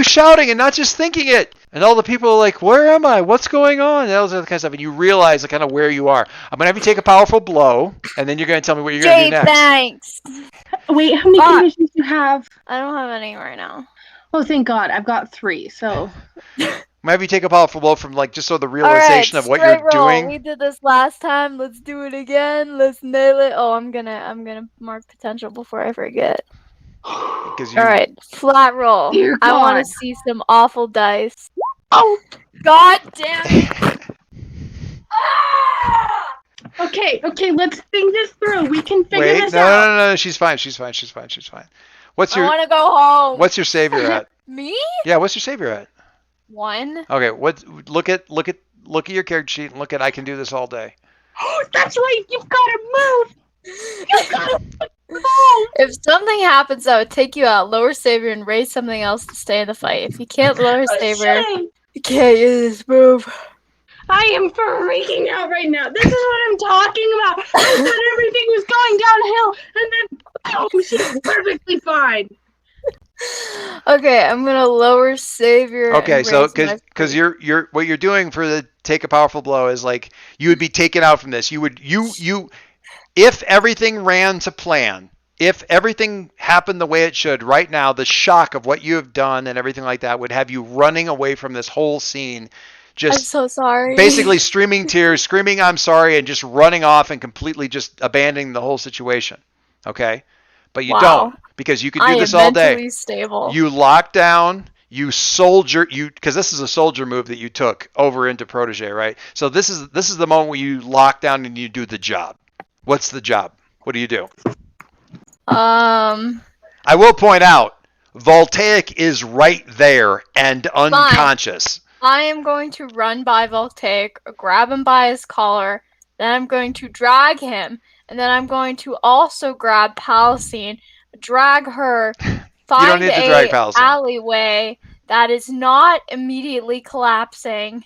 shouting and not just thinking it? And all the people are like, where am I? What's going on? And all that kind of stuff. And you realize kind of where you are. I'm going to have you take a powerful blow, and then you're going to tell me what you're going to do next. Thanks. Wait, how many conditions do you have? I don't have any right now. Oh, thank God. I've got 3, so. Maybe you take a powerful blow from just so the realization of what you're doing. We did this last time. Let's do it again. Let's nail it. Oh, I'm gonna mark potential before I forget. All right, flat roll. Dear God. I want to see some awful dice. Oh, God damn it! Okay, let's think this through. We can figure this out. No. She's fine. What's your? I want to go home. What's your savior at? Me? Yeah. What's your savior at? 1. Okay. Look at your character sheet and look at. I can do this all day. That's right. You've got to move. You've got to move. If something happens, I would take you out, lower savior, and raise something else to stay in the fight. If you can't lower savior, you can't use this move. I am freaking out right now. This is what I'm talking about. I thought everything was going downhill, and then boom, she's perfectly fine. Okay, I'm gonna lower savior. Okay, so because you're what you're doing for the take a powerful blow is like you would be taken out from this. You if everything ran to plan, if everything happened the way it should right now, the shock of what you have done and everything like that would have you running away from this whole scene. Just I'm so sorry. Basically streaming tears, screaming I'm sorry, and just running off and completely just abandoning the whole situation. Okay? But you don't, because you can do this all day. Mentally stable. You lock down, you soldier, because this is a soldier move that you took over into protege, right? So this is the moment where you lock down and you do the job. What's the job? What do you do? I will point out, Voltaic is right there and unconscious. I am going to run by Voltaic, grab him by his collar, then I'm going to drag him, and then I'm going to also grab Palestine, drag her, find a alleyway that is not immediately collapsing.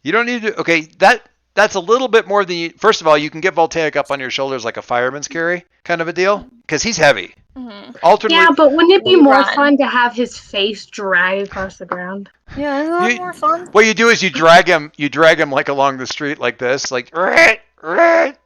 You don't need to. Okay, that's a little bit more than you. First of all, you can get Voltaic up on your shoulders like a fireman's carry kind of a deal, because he's heavy. Mm-hmm. Alternately, yeah, but wouldn't it be more fun to have his face drag across the ground? Yeah, isn't that more fun? What you do is you drag him like along the street like this, like and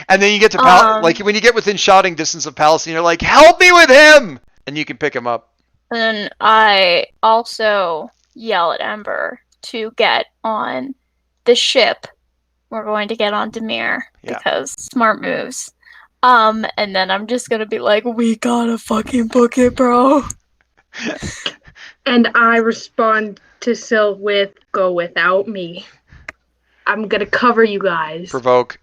then you get to like when you get within shouting distance of Palestine, you're like, help me with him, and you can pick him up. And I also yell at Ember to get on the ship. We're going to get on Demir because smart moves. And then I'm just gonna be like, we gotta fucking book it, bro. And I respond to Syl with, go without me. I'm gonna cover you guys. Provoke.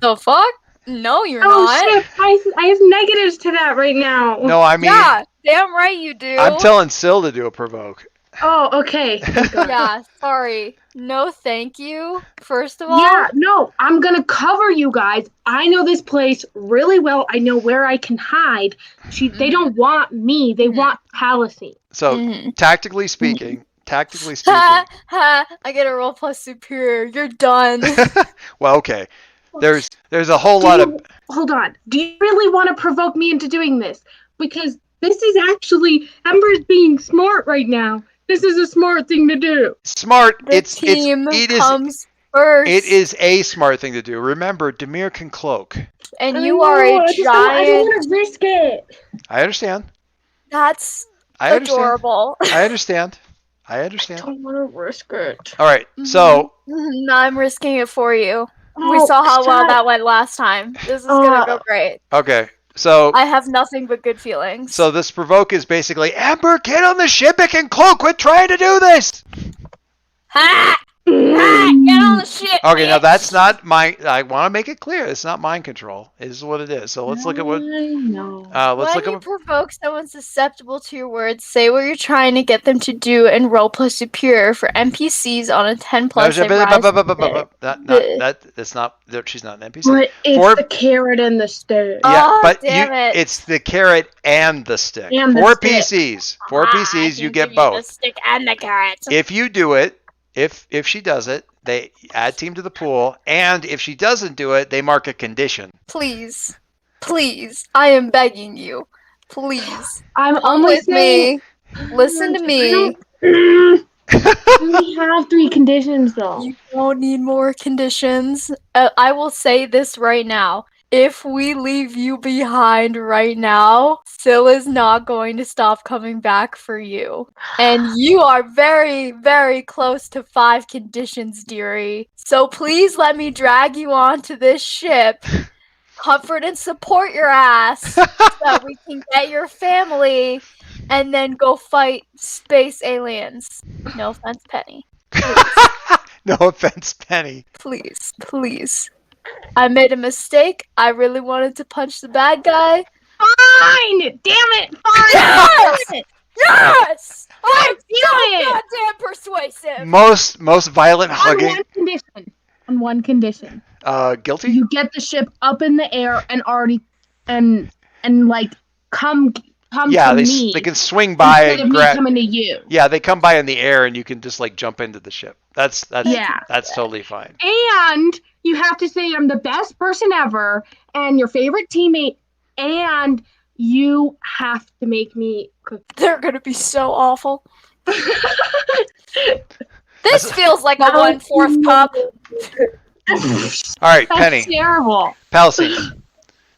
The fuck? No, you're not. Oh shit, I have negatives to that right now. No, I mean... Yeah, damn right you do. I'm telling Syl to do a provoke. Oh, okay. Yeah, sorry. No, thank you. First of all. Yeah, no, I'm gonna cover you guys. I know this place really well. I know where I can hide. They don't want me. They want Palestine. So, tactically speaking. I get a roll plus superior. You're done. Well, okay. There's a whole lot of... Hold on. Do you really want to provoke me into doing this? Because this is actually... Ember's being smart right now. This is a smart thing to do. Smart. It is a smart thing to do. Remember, Demir can cloak. And you are a giant... I don't want to risk it. I understand. That's adorable. I understand. I don't want to risk it. All right, so... No, I'm risking it for you. We saw how well that went last time. This is going to go great. Okay. So I have nothing but good feelings. So this provoke is basically, Amber, get on the ship, it can cloak, quit trying to do this! Ha! Get on the ship! Okay, now that's not I want to make it clear, it's not mind control. It is what it is. So let's look at what... When you provoke someone susceptible to your words, say what you're trying to get them to do and roll plus superior for NPCs on a 10+. That's not... She's not an NPC. But it's the carrot and the stick. Yeah, but it's the carrot and the stick. For PCs, you get both. The stick and the carrot. If you do it, if she does it, they add team to the pool, and if she doesn't do it, they mark a condition. Please, I am begging you. Please, I'm only with me. Listen to me. We have 3 conditions, though. You don't need more conditions. I will say this right now. If we leave you behind right now, Syl is not going to stop coming back for you. And you are very, very close to 5 conditions, dearie. So please let me drag you onto this ship. Comfort and support your ass so that we can get your family and then go fight space aliens. No offense, Penny. No offense, Penny. Please, please. I made a mistake. I really wanted to punch the bad guy. Fine! Damn it! Fine! Yes! Yes! I'm so it! goddamn persuasive. Most violent hugging. On one condition. Guilty? You get the ship up in the air and already and like come yeah, to me. they can swing by instead and of me grab. coming to you. Yeah, they come by in the air and you can just like jump into the ship. That's totally fine. And you have to say I'm the best person ever and your favorite teammate, and you have to make me cook. They're gonna be so awful. This feels like a 1/4 cup. All right, Penny. That's terrible. Palestine.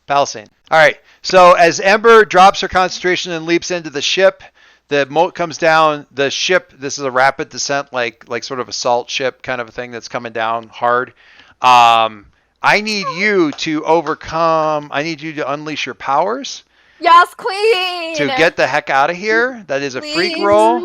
All right. So as Ember drops her concentration and leaps into the ship, the moat comes down. The ship. This is a rapid descent, like sort of assault ship kind of a thing that's coming down hard. I need you to overcome. I need you to unleash your powers. Yes, queen. To get the heck out of here. That is a Please. freak roll.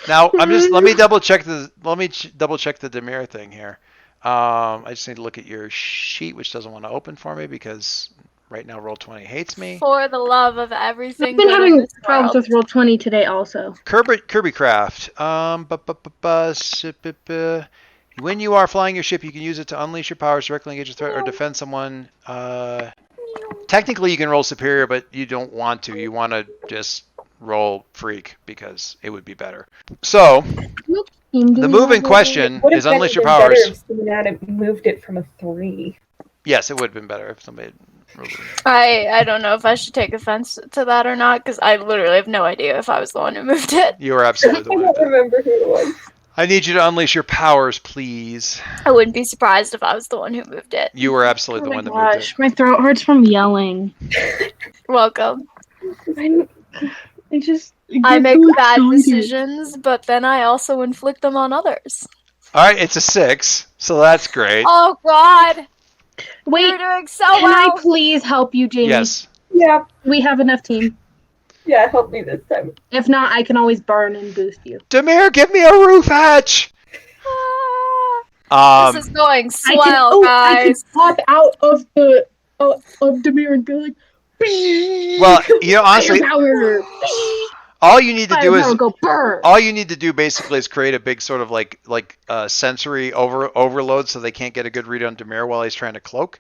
Now let me double check the Demir thing here. I just need to look at your sheet, which doesn't want to open for me because right now Roll20 hates me. For the love of everything. I've been having problems with Roll20 today also. Kirby Craft. When you are flying your ship, you can use it to unleash your powers, directly engage a threat, or defend someone. Technically, you can roll superior, but you don't want to. You want to just roll freak because it would be better. So, the move in question is unleash your powers. Better if someone had moved it from a 3. Yes, it would have been better if somebody rolled it. I don't know if I should take offense to that or not, because I literally have no idea if I was the one who moved it. You were absolutely the one. I don't remember who it was. I need you to unleash your powers, please. I wouldn't be surprised if I was the one who moved it. You were absolutely the one that moved it. My throat hurts from yelling. You're welcome. I make bad decisions, but then I also inflict them on others. All right, it's a 6, so that's great. Oh, God. Wait, you're doing so can well. I please help you, Jamie? Yes. Yeah. We have enough team. Yeah, help me this time. If not, I can always burn and boost you. Demir, give me a roof hatch! This is going swell, guys. I can pop out of the of Demir and be like, well, you know, honestly, all you need to do is all you need to do basically is create a big sort of like sensory overload so they can't get a good read on Demir while he's trying to cloak.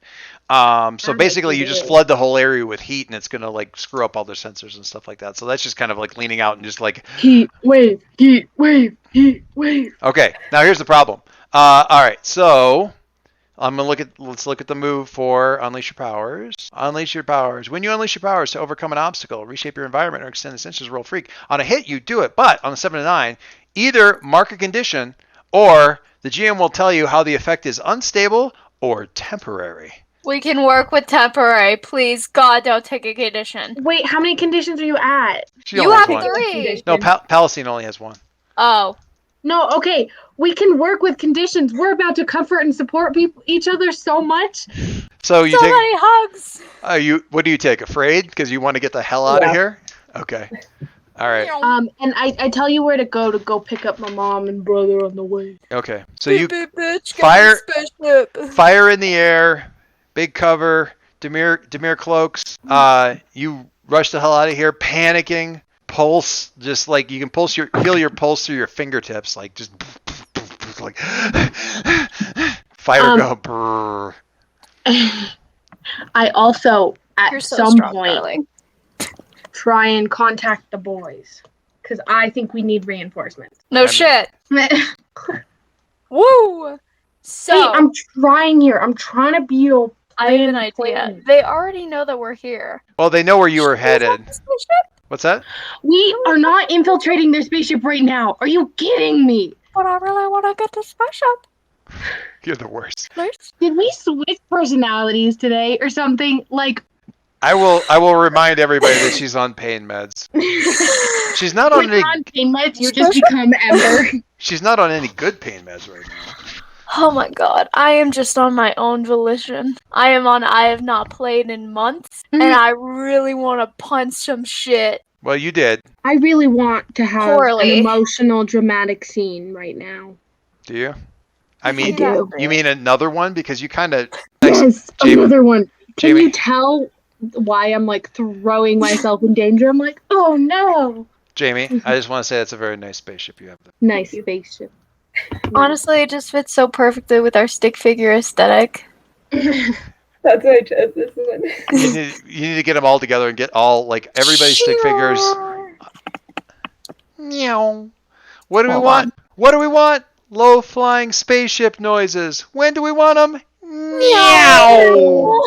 So basically you just flood the whole area with heat and it's gonna like screw up all their sensors and stuff like that. So that's just kind of like leaning out and just like heat wave, heat wave, heat wave. Okay, now here's the problem. All right, so let's look at the move for Unleash Your Powers. Unleash Your Powers. When you unleash your powers to overcome an obstacle, reshape your environment, or extend the sensors, roll freak. On a hit, you do it, but on a 7 to 9, either mark a condition or the GM will tell you how the effect is unstable or temporary. We can work with temporary. Please, God, don't take a condition. Wait, how many conditions are you at? You have 3. No, Palestine only has 1. Oh. No, okay. We can work with conditions. We're about to comfort and support each other so much. So you take many hugs. What do you take? Afraid because you want to get the hell out of here? Okay. All right. And I tell you where to go pick up my mom and brother on the way. Okay. So you fire in the air, big cover, Demir cloaks. You rush the hell out of here, panicking. Pulse, just like you can feel your pulse through your fingertips, like just like fire go. Brrr. I also at some point darling. Try and contact the boys because I think we need reinforcements. No shit. Woo! So hey, I'm trying here. I'm trying to be I have an idea. They already know that we're here. Well, they know where you were headed. What's that? We are not infiltrating their spaceship right now. Are you kidding me? But I really want to get the spaceship. You're the worst. Please? Did we switch personalities today or something? Like, I will remind everybody that she's on pain meds. She's not on when you're any. on pain meds, you just become Ember. She's not on any good pain meds right now. Oh my god, I am just on my own volition. I have not played in months, and I really want to punch some shit. Well, you did. I really want to have Poorly. an emotional, dramatic scene right now. Do you? I mean, I do. you mean another one? Because you kind of. Yes, Jamie, another one. Can Jamie. you tell why I'm like throwing myself in danger? I'm like, oh no. Jamie, I just want to say that's a very nice spaceship you have there. Nice spaceship. Honestly, it just fits so perfectly with our stick figure aesthetic. That's why I chose this one. You need to get them all together and get all, like, everybody's stick figures. Meow. What do we want? What do we want? Low flying spaceship noises. When do we want them? Meow.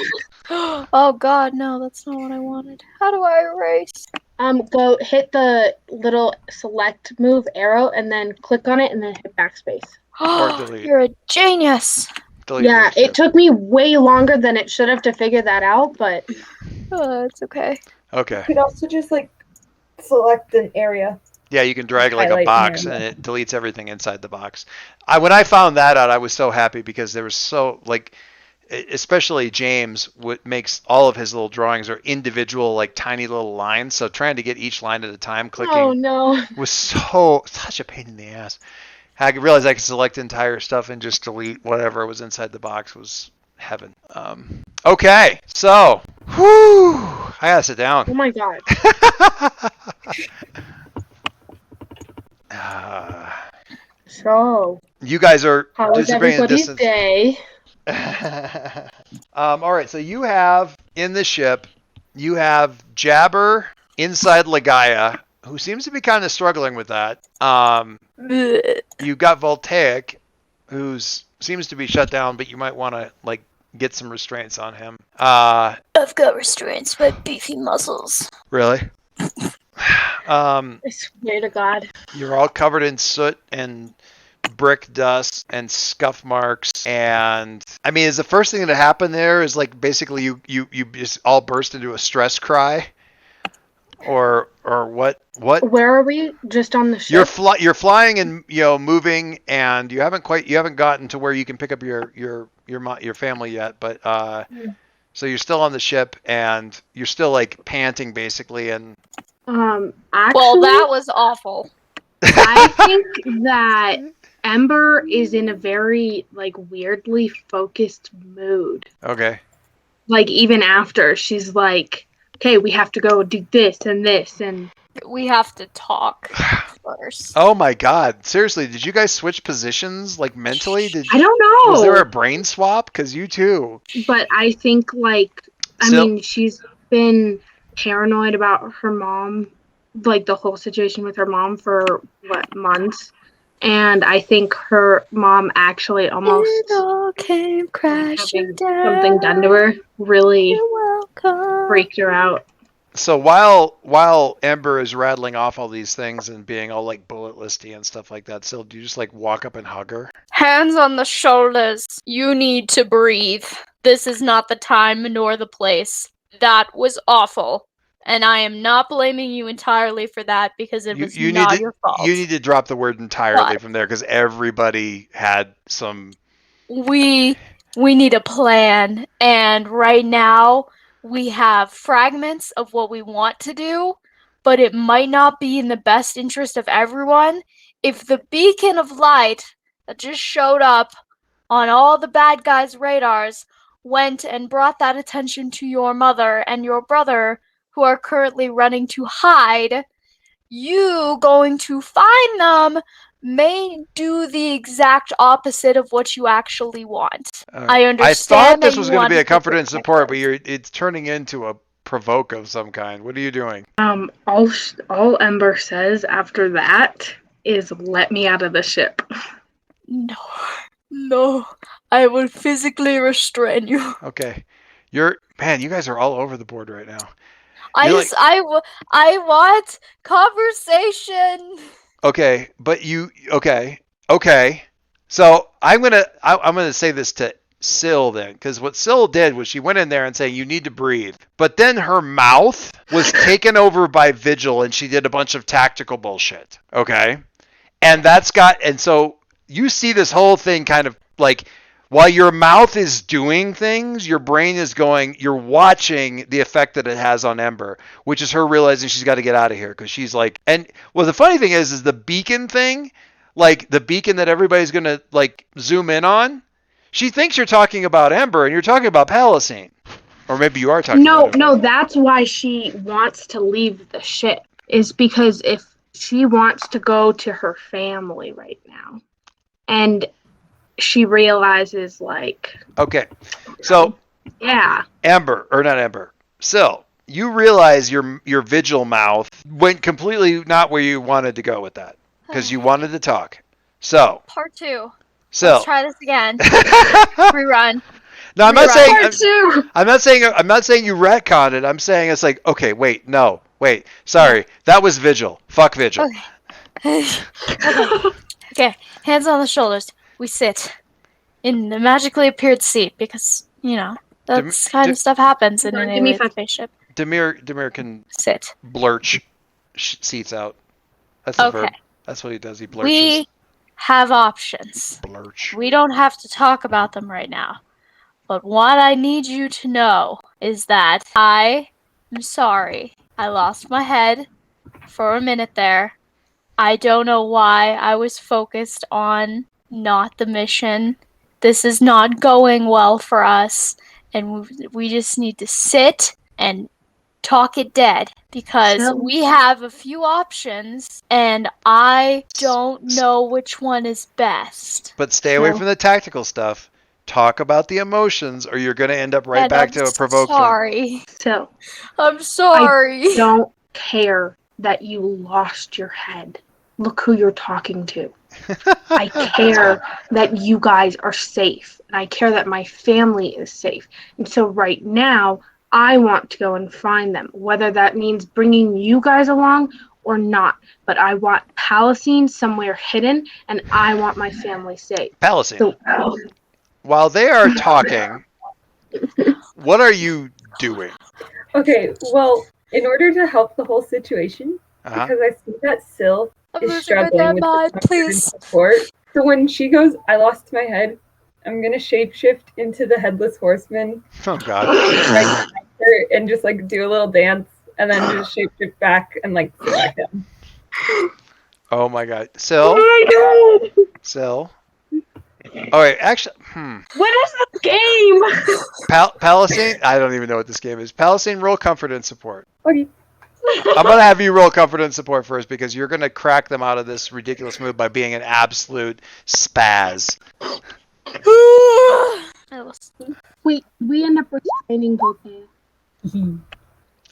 Oh god, no, that's not what I wanted. How do I erase? Go hit the little select move arrow and then click on it and then hit backspace. Or delete. You're a genius. Delete Yeah, those two. it took me way longer than it should have to figure that out, but It's okay. Okay. You could also just like select an area. Yeah, you can drag like a Highlight box area. and it deletes everything inside the box. When I found that out, I was so happy because there was so, like, especially James makes all of his little drawings are individual, like, tiny little lines. So trying to get each line at a time clicking was such a pain in the ass. I realized I could select entire stuff and just delete whatever was inside the box was heaven. Okay, so, whew, I gotta sit down. oh my god. So, You guys are how was participating in everybody's distance. day? All right, so you have in the ship, you have Jabber inside Legaia, who seems to be kind of struggling with that. You got Voltaic, who seems to be shut down, but you might want to like get some restraints on him. I've got restraints by beefy muscles. Really? I swear to God. You're all covered in soot and brick dust and scuff marks, and I mean, is the first thing that happened there is like basically you just all burst into a stress cry, or what? Where are we? Just on the ship? You're flying and moving, and you haven't gotten to where you can pick up your family yet, but so you're still on the ship and you're still like panting basically, and Actually, Well, that was awful. I think that Ember is in a very like weirdly focused mood. okay. Like even after she's like, okay, we have to go do this and this and We have to talk first. Oh my God! Seriously, did you guys switch positions like mentally? I don't know. Was there a brain swap? Because you too. But I think like I mean she's been paranoid about her mom, like the whole situation with her mom for months. And I think her mom actually almost It all came crashing having down. something done to her really You're welcome. freaked her out. So while Ember is rattling off all these things and being all like bullet listy and stuff like that, so do you just like walk up and hug her? Hands on the shoulders. You need to breathe. This is not the time nor the place. That was awful. And I am not blaming you entirely for that because it was not your fault. You need to drop the word entirely from there because everybody had some. We need a plan, and right now we have fragments of what we want to do, but it might not be in the best interest of everyone if the beacon of light that just showed up on all the bad guys' radars went and brought that attention to your mother and your brother, who are currently running to hide. You going to find them may do the exact opposite of what you actually want. I understand. I thought this was going to be a comfort and support, but it's turning into a provoke of some kind. What are you doing? All Ember says after that is let me out of the ship. No, I will physically restrain you. Okay. You guys are all over the board right now. I want conversation. Okay, but okay. So I'm gonna say this to Syl then, because what Syl did was she went in there and saying you need to breathe, but then her mouth was taken over by Vigil, and she did a bunch of tactical bullshit. Okay, and so you see this whole thing kind of like while your mouth is doing things, your brain is going, you're watching the effect that it has on Ember, which is her realizing she's got to get out of here because she's like, and well, the funny thing is the beacon thing, like the beacon that everybody's going to like zoom in on, she thinks you're talking about Ember and you're talking about Palasine. Or maybe you are talking about Ember. No, that's why she wants to leave the ship, is because if she wants to go to her family right now. And she realizes, like... Okay, so... Yeah. Syl, you realize your Vigil mouth went completely not where you wanted to go with that. Because you wanted to talk. So... Part 2. Syl. Let's try this again. Rerun. No, I'm not saying... I'm not saying you retconned it. I'm saying it's like, okay, wait, sorry. That was Vigil. Fuck Vigil. Okay. Okay, hands on the shoulders. We sit in the magically appeared seat because, you know, that's kind of stuff happens in an alien spaceship. Demir can sit. Blurch seats out. That's the verb. That's what he does. He blurches. We have options. Blurch. We don't have to talk about them right now. But what I need you to know is that I am sorry. I lost my head for a minute there. I don't know why I was focused on not the mission. This is not going well for us, and we just need to sit and talk it dead because we have a few options, and I don't know which one is best. But stay away from the tactical stuff. Talk about the emotions, or you're going to end up right back to a provoke. Sorry. So, I'm sorry. I don't care that you lost your head. Look who you're talking to. I care that you guys are safe. And I care that my family is safe. And so right now, I want to go and find them, whether that means bringing you guys along or not. But I want Palasine somewhere hidden, and I want my family safe. Palasine. So, while they are talking, what are you doing? Okay, well, in order to help the whole situation, because I see that Syl is struggling with the please support. So when she goes, I lost my head, I'm gonna shapeshift into the headless horseman. Oh God! And just like do a little dance, and then just shapeshift back and like sit back down. Oh my God, Syl. Oh my God. Syl. All right, actually, What is this game? Palasine. I don't even know what this game is. Palasine, roll comfort and support. Okay. I'm going to have you roll comfort and support first because you're going to crack them out of this ridiculous move by being an absolute spaz. We end up retaining Voltaire.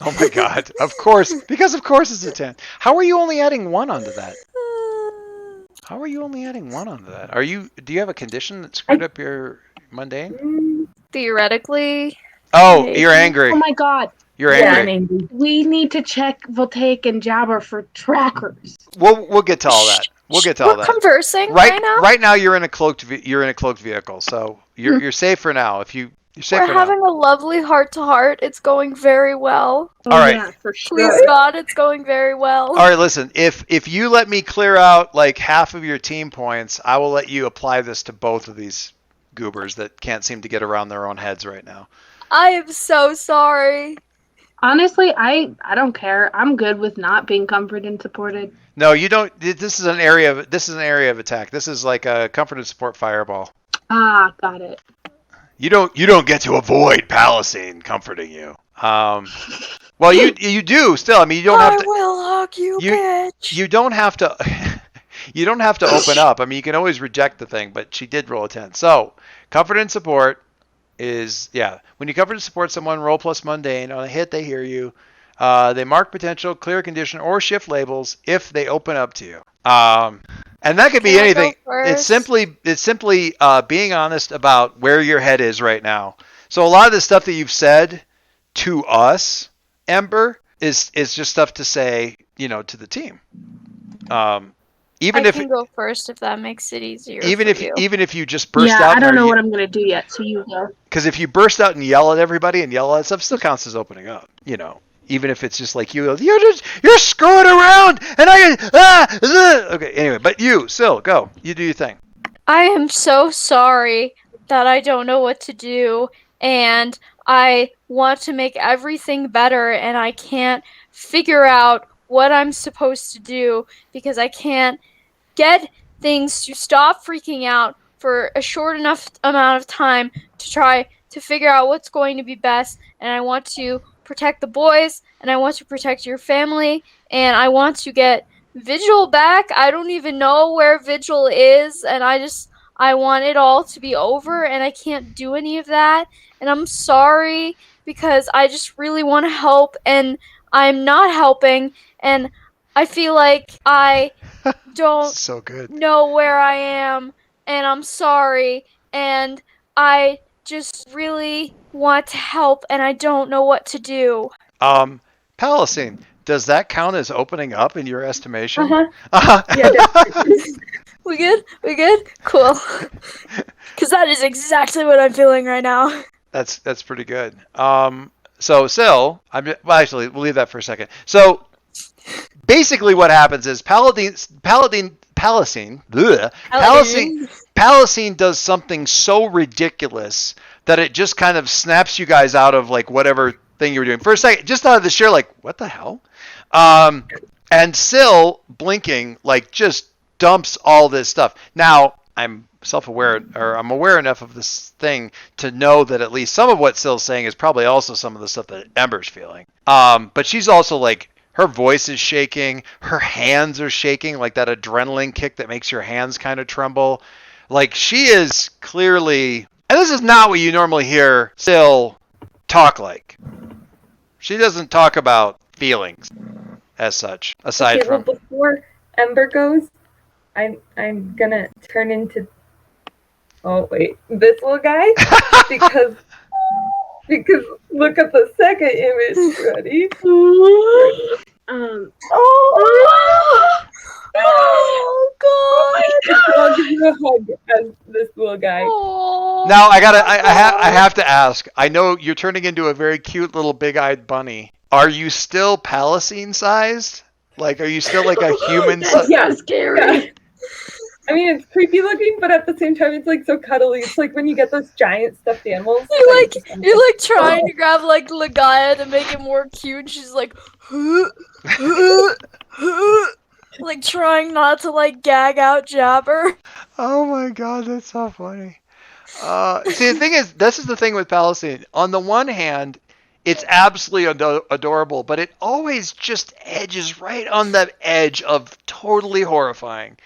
Oh my God. Of course. Because of course it's a 10. How are you only adding 1 onto that? How are you only adding 1 onto that? Do you have a condition that screwed up your mundane? Theoretically. Oh, you're angry. Oh my God. You're angry. We need to check Voltaic and Jabber for trackers. We'll get to all that. We're conversing right now. Right now, you're in a cloaked vehicle, so you're safe for now. You're safe. We're having a lovely heart-to-heart. It's going very well. All right. Yeah, for sure. Please God, it's going very well. All right, listen. If you let me clear out like half of your team points, I will let you apply this to both of these goobers that can't seem to get around their own heads right now. I am so sorry. Honestly, I don't care. I'm good with not being comforted and supported. No, you don't. This is an area of attack. This is like a comfort and support fireball. Ah, got it. You don't get to avoid Palasine comforting you. Well, you do still. I mean, you don't have to. I will hug you, bitch. You don't have to. You don't have to open up. I mean, you can always reject the thing, but she did roll a 10. So, comfort and support is, when you comfort and support someone, roll plus mundane. On a hit, they hear you. They mark potential, clear condition, or shift labels if they open up to you. And that could be anything. It's simply being honest about where your head is right now. So a lot of the stuff that you've said to us, Ember, is just stuff to say, to the team. Even I if can go first if that makes it easier. Even for if you. even if you just burst out. Yeah, I don't know what I'm gonna do yet, so you go. Because if you burst out and yell at everybody and yell at stuff, still counts as opening up. Even if it's just like you're screwing around and okay. Anyway, but Sil, go. You do your thing. I am so sorry that I don't know what to do, and I want to make everything better, and I can't figure out what I'm supposed to do because I can't get things to stop freaking out for a short enough amount of time to try to figure out what's going to be best. And I want to protect the boys, and I want to protect your family, and I want to get Vigil back. I don't even know where Vigil is, and I want it all to be over, and I can't do any of that. And I'm sorry because I just really want to help, and I'm not helping, and I feel like I don't so good. know where I am, and I'm sorry, and I just really want to help, and I don't know what to do. Palacine, does that count as opening up in your estimation? Yeah. We good? Cool. Because that is exactly what I'm feeling right now. That's pretty good. So Sil, actually, we'll leave that for a second. So basically, what happens is Palacine does something so ridiculous that it just kind of snaps you guys out of like whatever thing you were doing for a second, just out of the sheer like, what the hell? And Sil, blinking, like just dumps all this stuff. Now I'm self-aware, or I'm aware enough of this thing to know that at least some of what Sil's saying is probably also some of the stuff that Ember's feeling. But she's also like, her voice is shaking, her hands are shaking, like that adrenaline kick that makes your hands kind of tremble. Like she is clearly, and this is not what you normally hear Sil talk like. She doesn't talk about feelings as such, aside from. Well, before Ember goes, I'm gonna turn into, this little guy because look at the second image. Ready? Oh God! I'll give you a hug as this little guy. Now I have to ask. I know you're turning into a very cute little big-eyed bunny. Are you still Palacine sized? Like, are you still like a human size? Yeah, scary. Yeah. I mean, it's creepy looking, but at the same time, it's like so cuddly. It's like when you get those giant stuffed animals. You're like trying to grab like Lagaya to make it more cute. She's like, like trying not to like gag out Jabber. Oh my God, that's so funny. See, the thing is, this is the thing with Palacine. On the one hand, it's absolutely adorable, but it always just edges right on the edge of totally horrifying.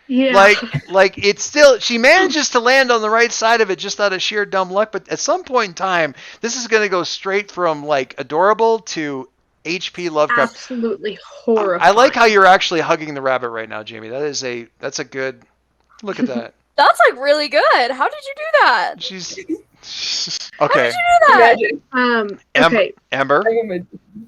Yeah. Like it's still, she manages to land on the right side of it just out of sheer dumb luck, but at some point in time, this is going to go straight from like adorable to H.P. Lovecraft. Absolutely horrifying. I like how you're actually hugging the rabbit right now, Jamie. That's a good look at that. That's like really good. How did you do that? She's How okay. did you do that? Okay. Amber,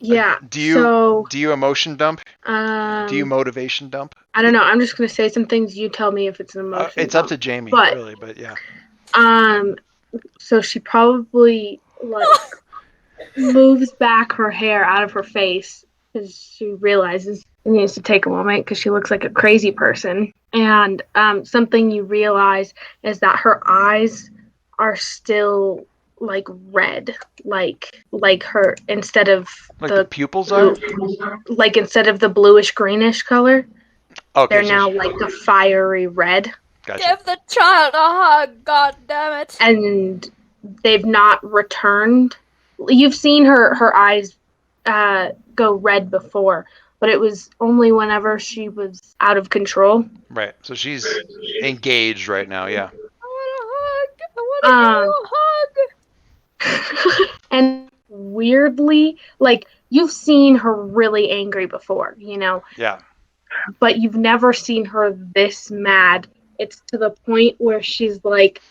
Yeah. do you emotion dump? Do you motivation dump? I don't know. I'm just gonna say some things. You tell me if it's an emotion. It's up to Jamie, really, but yeah. So she probably like moves back her hair out of her face because she realizes it needs to take a moment because she looks like a crazy person. And something you realize is that her eyes are still like red, like her, instead of like the pupils are, like instead of the bluish greenish color. Okay, they're now like a fiery red. Gotcha. Give the child a hug, god damn it. And they've not returned. You've seen her eyes go red before, but it was only whenever she was out of control. Right. So she's engaged right now, yeah. I want to give you a hug. And weirdly, like, you've seen her really angry before, you know? Yeah. But you've never seen her this mad. It's to the point where she's like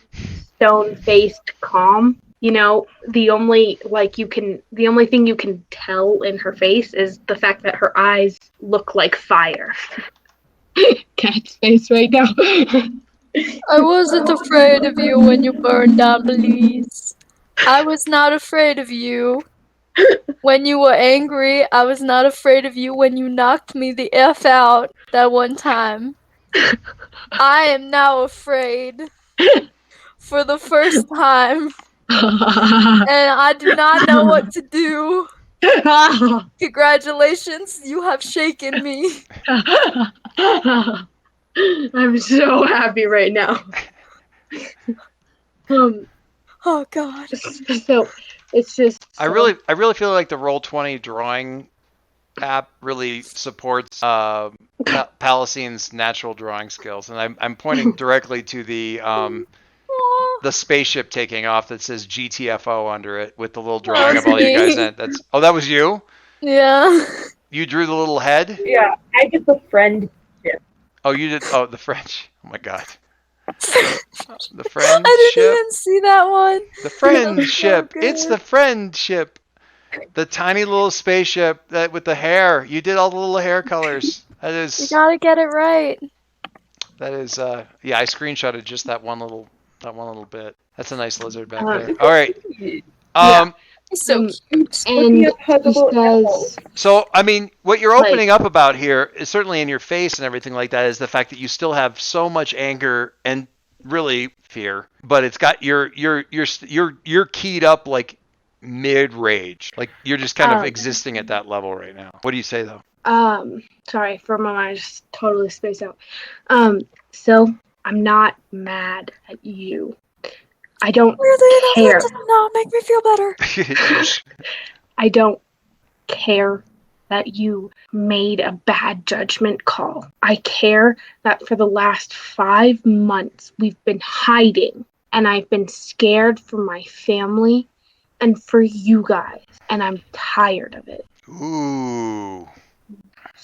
stone-faced calm. you know, the only thing you can tell in her face is the fact that her eyes look like fire. Cat's face right now. I wasn't afraid of you when you burned down Belize. I was not afraid of you when you were angry. I was not afraid of you when you knocked me the F out that one time. I am now afraid for the first time. And I do not know what to do. Congratulations, you have shaken me. I'm so happy right now. Oh God. So it's just. I really feel like the Roll20 drawing app really supports Palacine's natural drawing skills, and I'm pointing directly to the spaceship taking off that says GTFO under it with the little drawing of all you guys in it. That was you? Yeah. You drew the little head? Yeah, I did the friend ship. Oh, you did. Oh, the French. Oh my God. The friend I ship. didn't even see that one. The friend ship. So It's the friend ship. The tiny little spaceship that with the hair. You did all the little hair colors. That is. You gotta get it right. That is. Yeah, I screenshotted just that one little bit. That's a nice lizard back there. All right. He's so cute. And he says, so, I mean, what you're opening up about here is certainly in your face and everything like that is the fact that you still have so much anger and really fear, but it's got you're keyed up like mid rage, like you're just kind of existing at that level right now. What do you say though? Sorry, for a moment I just totally spaced out. So I'm not mad at you. I don't care. That does not make me feel better. I don't care that you made a bad judgment call. I care that for the last 5 months we've been hiding, and I've been scared for my family and for you guys, and I'm tired of it. Ooh.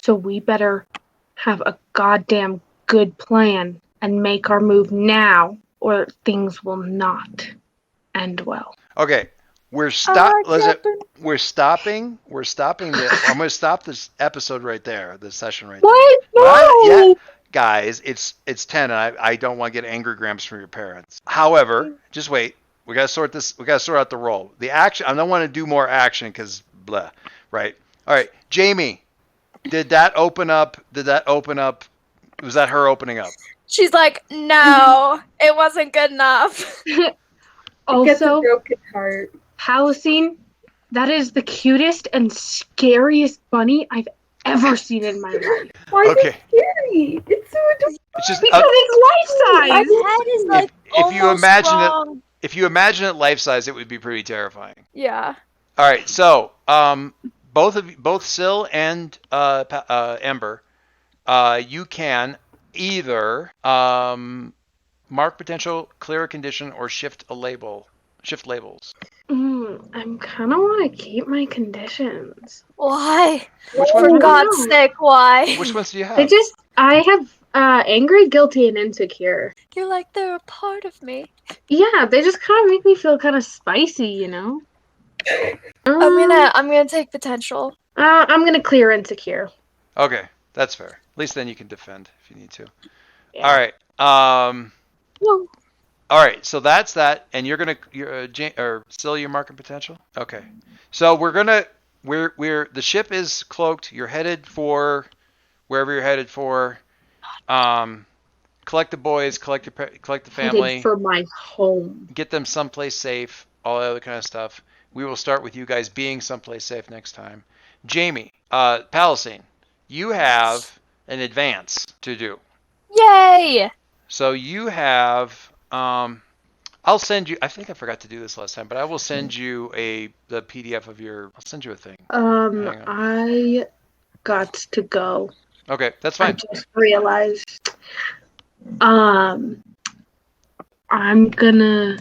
So we better have a goddamn good plan and make our move now, or things will not end well. Okay, we're stopping. I'm going to stop this episode right there. This session right there. What? No. Yeah, guys, it's 10, and I don't want to get angry grams from your parents. However, just wait. We got to sort this. We got to sort out the role. The action. I don't want to do more action because blah. Right. All right, Jamie. Did that open up? Was that her opening up? She's like, no, it wasn't good enough. Also, broken heart. Palicine, that is the cutest and scariest bunny I've ever seen in my life. Why is it scary? It's so adorable. It's just because it's life size. My head is like if you imagine it life size, it would be pretty terrifying. Yeah. All right, so both Syl and Ember, you can either mark potential, clear a condition, or shift labels. I'm kind of want to keep my conditions. Why? For God's sake, why? Which ones do you have? I have angry, guilty, and insecure. You're like, they're a part of me. Yeah, they just kind of make me feel kind of spicy, you know? I'm gonna take potential. I'm gonna clear insecure. Okay, that's fair. At least then you can defend if you need to. Yeah. All right. Whoa. All right. So that's that, and you're Syl, you're marking potential. Okay. So we're the ship is cloaked. You're headed for wherever you're headed for. Collect the boys. Collect the family. Headed for my home. Get them someplace safe. All that other kind of stuff. We will start with you guys being someplace safe next time. Jamie, Palicine, you have an advance to do. Yay! So you have, I'll send you, I think I forgot to do this last time, but I will send you the PDF of I'll send you a thing. I got to go. Okay, that's fine. I just realized, I'm gonna,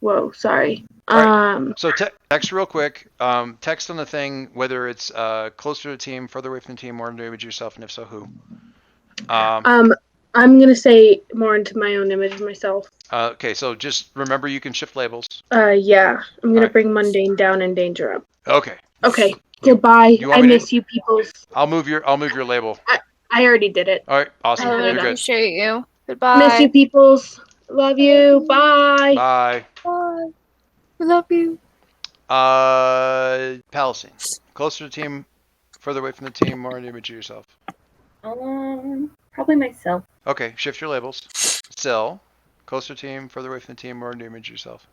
whoa, sorry. Right. So text real quick. Text on the thing whether it's closer to the team, further away from the team, more damage yourself, and if so, who. I'm gonna say more into my own image of myself. Okay, so just remember you can shift labels. Yeah. I'm gonna bring mundane down and danger up. Okay. Okay. Goodbye. I miss you, peoples. I'll move your label. I already did it. All right, awesome. I really You're appreciate you. Goodbye. Miss you, peoples. Love you. Bye. Bye. Bye. I love you. Palestine. Closer to the team, further away from the team, more in the image of yourself. Probably myself. Okay, shift your labels. Still, closer team, further away from the team, more in the image of yourself.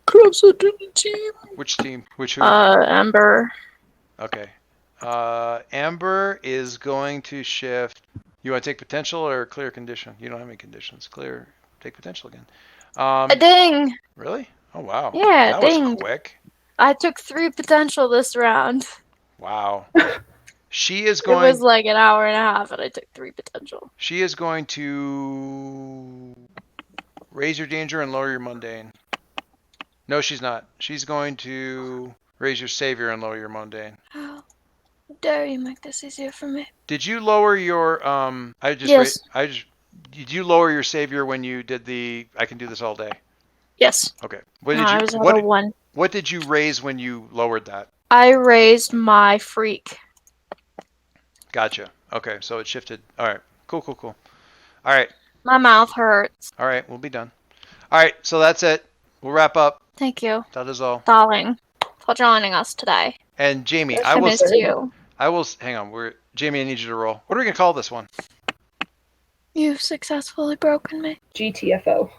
Closer to the team. Which team? Which who? Amber. Okay. Amber is going to shift. You want to take potential or clear condition? You don't have any conditions. Clear. Take potential again. A ding. Really? Oh wow. Yeah, that ding. was quick. I took 3 potential this round. Wow. She is going. It was like an hour and a half, and I took 3 potential. She is going to raise your danger and lower your mundane. No, she's not. She's going to raise your savior and lower your mundane. How dare you make this easier for me? Did you lower your Yes. Did you lower your savior when you did the I can do this all day? Yes. Okay. I was at a 1. What did you raise when you lowered that? I raised my freak. Gotcha. Okay, so it shifted. All right. Cool. All right. My mouth hurts. All right, we'll be done. All right, so that's it. We'll wrap up. Thank you, That is all. darling, for joining us today. And Jamie, I missed you. Hang on. Jamie, I need you to roll. What are we gonna call this one? You've successfully broken me. GTFO.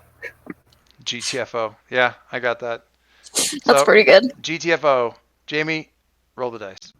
GTFO. Yeah, I got that. That's pretty good. GTFO. Jamie, roll the dice.